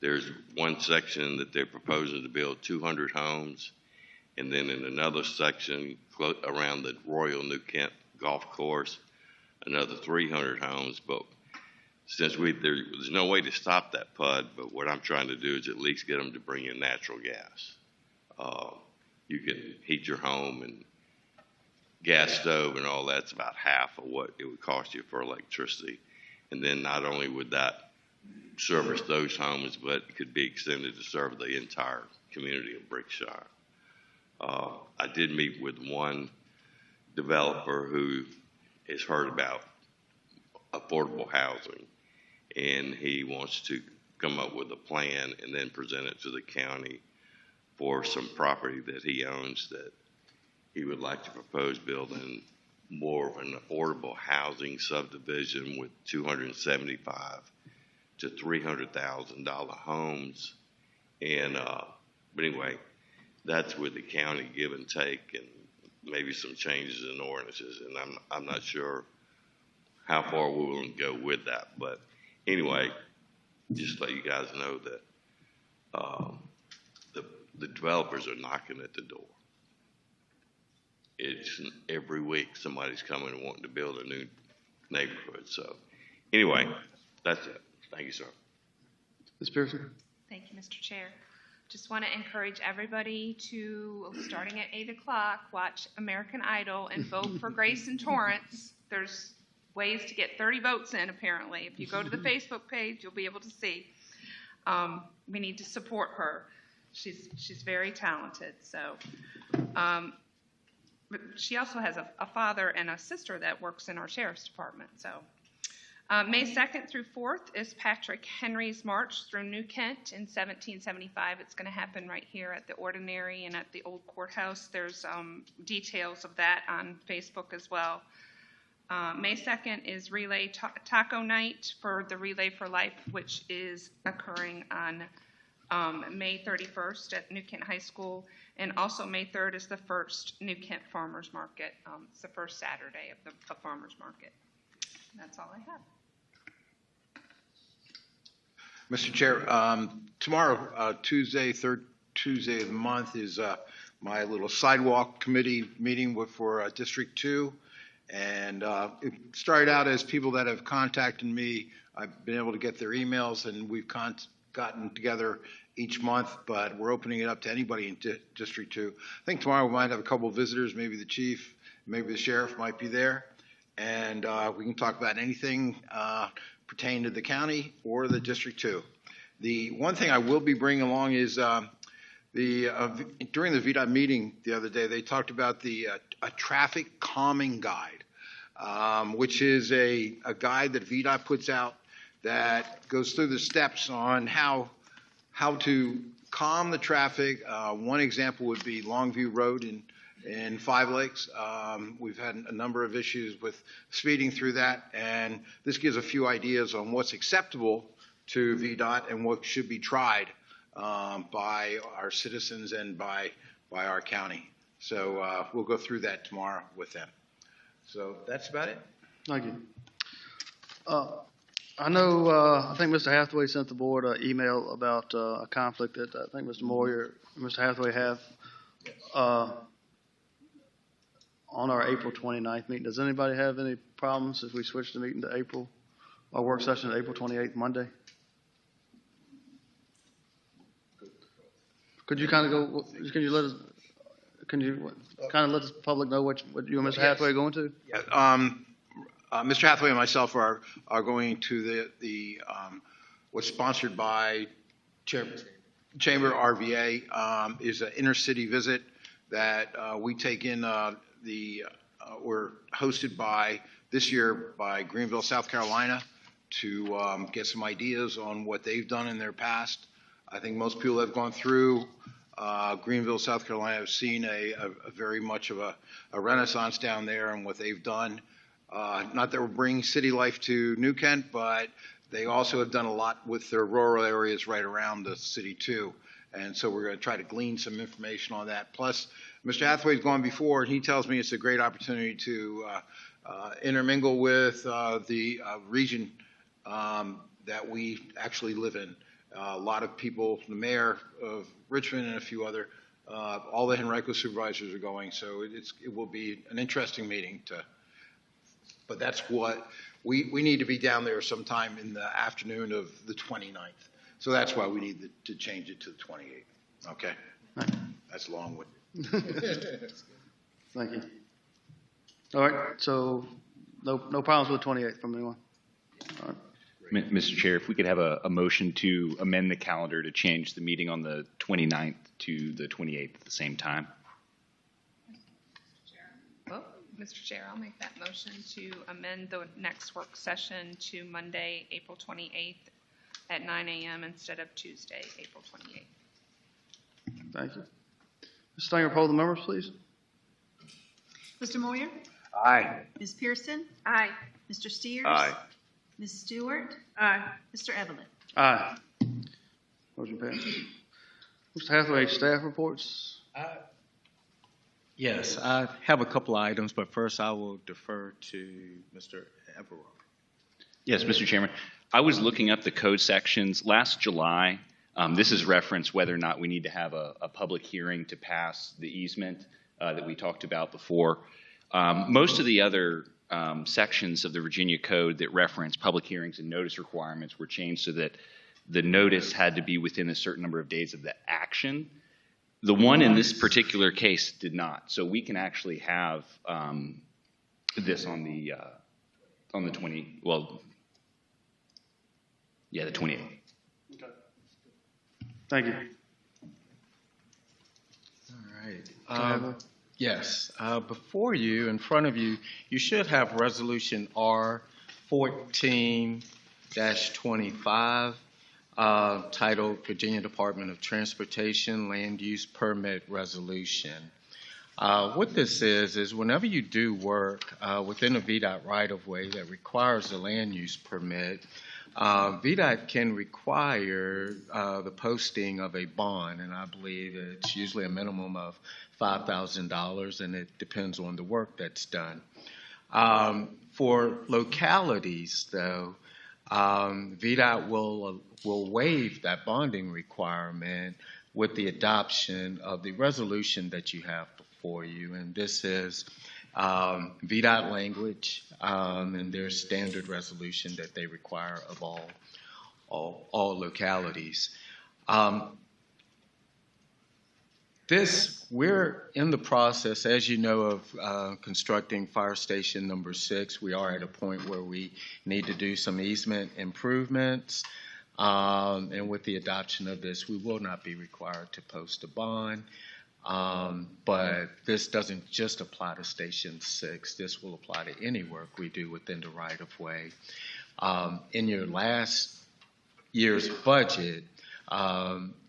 there's one section that they're proposing to build 200 homes, and then in another section around the Royal New Kent Golf Course, another 300 homes. But since there's no way to stop that PUD, but what I'm trying to do is at least get them to bring in natural gas. You can heat your home, and gas stove and all that's about half of what it would cost you for electricity. And then not only would that service those homes, but it could be extended to serve the entire community of Brickshire. I did meet with one developer who has heard about affordable housing, and he wants to come up with a plan and then present it to the county for some property that he owns that he would like to propose building more of an affordable housing subdivision with $275,000 to $300,000 homes. And but anyway, that's with the county give and take, and maybe some changes in ordinances. And I'm not sure how far we will go with that. But anyway, just let you guys know that the developers are knocking at the door. It's every week somebody's coming and wanting to build a new neighborhood. So anyway, that's it. Thank you, sir. Ms. Pearson? Thank you, Mr. Chair. Just want to encourage everybody to, starting at 8 o'clock, watch American Idol and vote for Grace and Torrance. There's ways to get 30 votes in, apparently. If you go to the Facebook page, you'll be able to see. We need to support her. She's very talented. So, but she also has a father and a sister that works in our sheriff's department. So, May 2nd through 4th is Patrick Henry's March through New Kent in 1775. It's going to happen right here at the Ordinary and at the old courthouse. There's details of that on Facebook as well. May 2nd is Relay Taco Night for the Relay for Life, which is occurring on May 31st at New Kent High School. And also May 3rd is the first New Kent Farmers Market. It's the first Saturday of the Farmers Market. And that's all I have. Mr. Chair, tomorrow, Tuesday, third Tuesday of the month, is my little sidewalk committee meeting for District 2. And it started out as people that have contacted me. I've been able to get their emails, and we've gotten together each month, but we're opening it up to anybody in District 2. I think tomorrow we might have a couple of visitors, maybe the chief, maybe the sheriff might be there. And we can talk about anything pertaining to the county or the District 2. The one thing I will be bringing along is during the VDOT meeting the other day, they talked about a traffic calming guide, which is a guide that VDOT puts out that goes through the steps on how to calm the traffic. One example would be Longview Road in Five Lakes. We've had a number of issues with speeding through that, and this gives a few ideas on what's acceptable to VDOT and what should be tried by our citizens and by our county. So we'll go through that tomorrow with them. So that's about it. Thank you. I know, I think Mr. Hathaway sent the board an email about a conflict that I think Mr. Moyer and Mr. Hathaway have on our April 29th meeting. Does anybody have any problems if we switch the meeting to April, our work session to April 28th, Monday? Could you kind of go, can you let us public know what you and Mr. Hathaway are going to? Yeah. Mr. Hathaway and myself are going to the what's sponsored by Chamber RVA is an intercity visit that we take in. We're hosted this year by Greenville, South Carolina, to get some ideas on what they've done in their past. I think most people that have gone through Greenville, South Carolina have seen a very much of a renaissance down there and what they've done. Not that we're bringing city life to New Kent, but they also have done a lot with their rural areas right around the city too. And so we're going to try to glean some information on that. Plus, Mr. Hathaway's gone before, and he tells me it's a great opportunity to intermingle with the region that we actually live in. A lot of people, the mayor of Richmond and a few other, all the Henrico supervisors are going. So it will be an interesting meeting but that's what we need to be down there sometime in the afternoon of the 29th. So that's why we need to change it to the 28th. Okay? That's long winded. Thank you. All right. So no problems with 28th from anyone. All right. Mr. Chair, if we could have a motion to amend the calendar to change the meeting on the 29th to the 28th at the same time. Mr. Chair, I'll make that motion to amend the next work session to Monday, April 28th at 9 a.m. instead of Tuesday, April 28th. Thank you. Ms. Stanger, poll the members, please. Mr. Moyer? Aye. Ms. Pearson? Aye. Mr. Steers? Aye. Ms. Stewart? Aye. Mr. Evelyn? Aye. Motion passed. Mr. Hathaway, staff reports. Yes, I have a couple of items, but first I will defer to Mr. Everett. Yes, Mr. Chairman. I was looking up the code sections last July. This is reference whether or not we need to have a public hearing to pass the easement that we talked about before. Most of the other sections of the Virginia Code that reference public hearings and notice requirements were changed so that the notice had to be within a certain number of days of the action. The one in this particular case did not, so we can actually have this on the 20. Well, yeah, the 28th. Okay. Thank you. All right. Yes. Before you, in front of you, you should have Resolution R14-25. Titled Virginia Department of Transportation Land Use Permit Resolution. What this is whenever you do work within a VDOT right-of-way that requires a land use permit, VDOT can require the posting of a bond, and I believe it's usually a minimum of $5,000, and it depends on the work that's done. For localities, though, VDOT will waive that bonding requirement with the adoption of the resolution that you have before you. And this is VDOT language and their standard resolution that they require of all localities. We're in the process, as you know, of constructing Fire Station number 6. We are at a point where we need to do some easement improvements. And with the adoption of this, we will not be required to post a bond. But this doesn't just apply to Station 6. This will apply to any work we do within the right-of-way. In your last year's budget,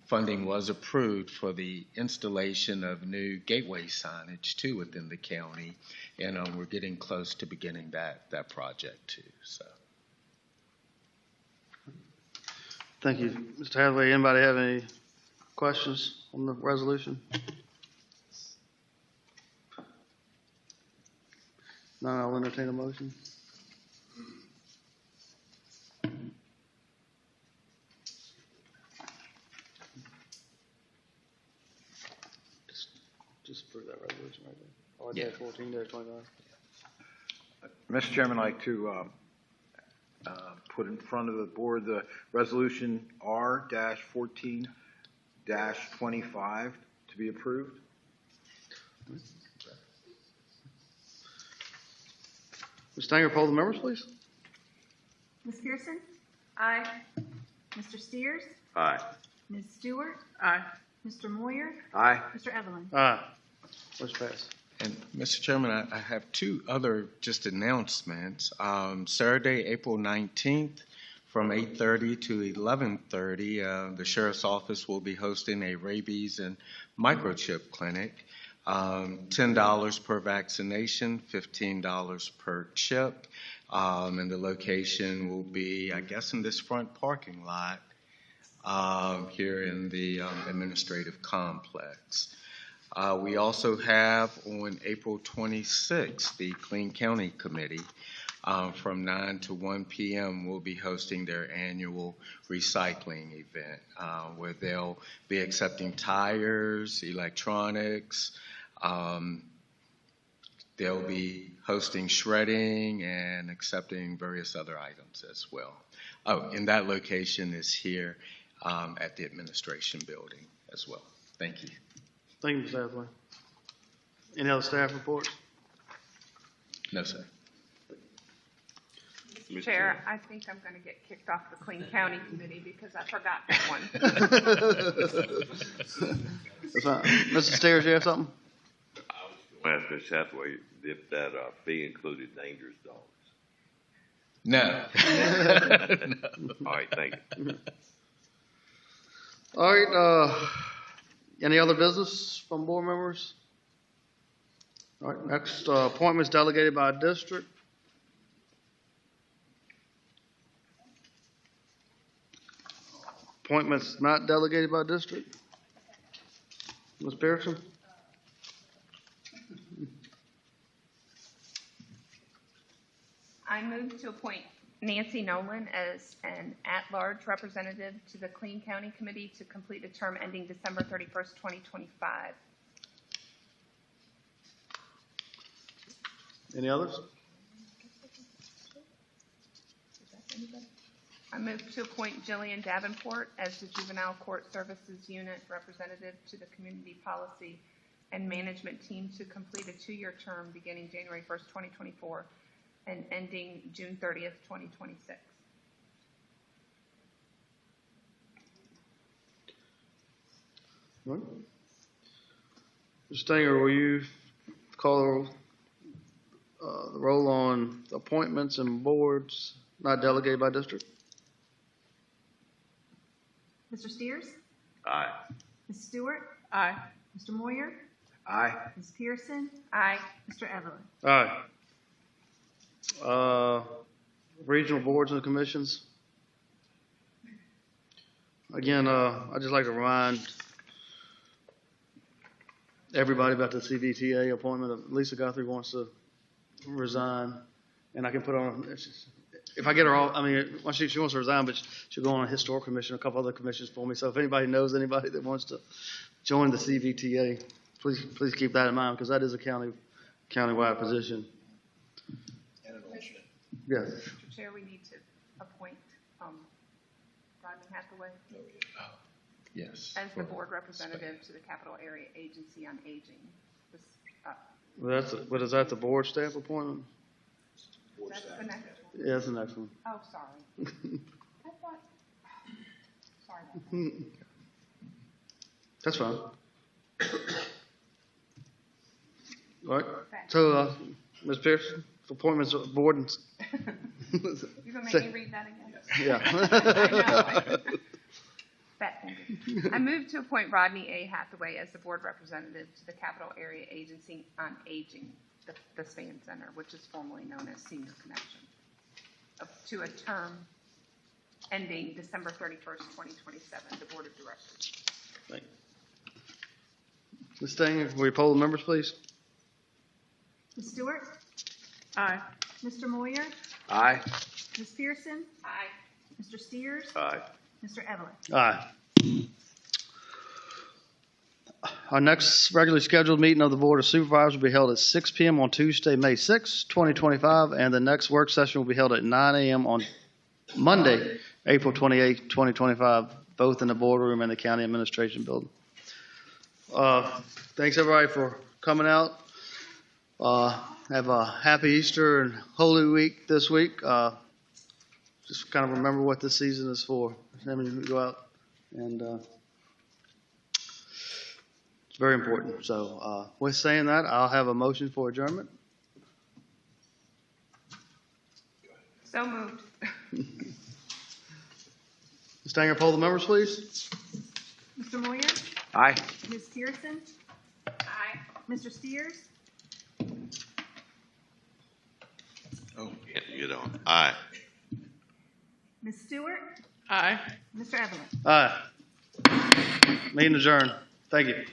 funding was approved for the installation of new gateway signage too within the county, and we're getting close to beginning that project too. So, Thank you, Mr. Hathaway. Anybody have any questions on the resolution? None, I'll entertain a motion. Just approve that resolution right there. Yeah. RJ 14-25. Mr. Chairman, I'd like to put in front of the board the resolution R-14-25 to be approved. Ms. Stanger, poll the members, please. Ms. Pearson? Aye. Mr. Steers? Aye. Ms. Stewart? Aye. Mr. Moyer? Aye. Mr. Evelyn? Aye. Motion passed. and Mr. Chairman, I have two other just announcements. Saturday, April 19th, from 8:30 to 11:30, the Sheriff's Office will be hosting a rabies and microchip clinic. $10 per vaccination, $15 per chip, and the location will be, I guess, in this front parking lot here in the administrative complex. We also have on April 26th, the Clean County Committee from 9 to 1 p.m. will be hosting their annual recycling event where they'll be accepting tires, electronics. They'll be hosting shredding and accepting various other items as well. Oh, and that location is here at the administration building as well. Thank you. Thank you, Mr. Hathaway. Any other staff reports? No, sir. Chair, I think I'm going to get kicked off the Clean County Committee because I forgot that one. That's fine. Mr. Steers, you have something? I asked Ms. Hathaway if that fee included dangerous dogs. No. All right, thank you. All right, any other business from board members? All right, next, appointments delegated by district. Appointments not delegated by district. Ms. Pearson? I move to appoint Nancy Nolan as an at-large representative to the Clean County Committee to complete a term ending December 31st, 2025. Any others? I move to appoint Jillian Davenport as the Juvenile Court Services Unit representative to the Community Policy and Management Team to complete a 2-year term beginning January 1st, 2024 and ending June 30th, 2026. All right. Mr. Stanger, will you call the roll on appointments and boards not delegated by district? Mr. Steers? Aye. Ms. Stewart? Aye. Mr. Moyer? Aye. Ms. Pearson? Aye. Mr. Evelyn? Aye. Regional boards and commissions. Again, I'd just like to remind everybody about the CVTA appointment. Lisa Guthrie wants to resign, and I can put on, if I get her all, I mean, she wants to resign, but she'll go on a historic commission, a couple other commissions for me. So if anybody knows anybody that wants to join the CVTA, please keep that in mind, because that is a countywide position. Yes. Mr. Chair, we need to appoint Rodney Hathaway Yes. as the board representative to the Capital Area Agency on Aging. But is that the board staff appointment? That's the next one. Yeah, that's the next one. Oh, sorry. I thought, sorry about that. That's fine. All right. So, Ms. Pierce, for appointments of board and You're going to make me read that again? Yeah. I know. Fat finger. I move to appoint Rodney A. Hathaway as the board representative to the Capital Area Agency on Aging, the SPAN Center, which is formerly known as Senior Connection, to a term ending December 31st, 2027, the Board of Directors. Thank you. Ms. Stanger, will you poll the members, please? Ms. Stewart? Aye. Mr. Moyer? Aye. Ms. Pearson? Aye. Mr. Steers? Aye. Mr. Evelyn? Aye. Our next regularly scheduled meeting of the Board of Supervisors will be held at 6 p.m. on Tuesday, May 6, 2025, and the next work session will be held at 9 a.m. on Monday, April 28, 2025, both in the boardroom and the county administration building. Thanks, everybody, for coming out. Have a happy Easter and Holy Week this week. Just kind of remember what this season is for. I mean, we go out and it's very important. So with saying that, I'll have a motion for adjournment. So moved. Ms. Stanger, poll the members, please. Mr. Moyer? Aye. Ms. Pearson? Aye. Mr. Steers? Oh, get on. Aye. Ms. Stewart? Aye. Mr. Evelyn? Aye. Meeting adjourned. Thank you.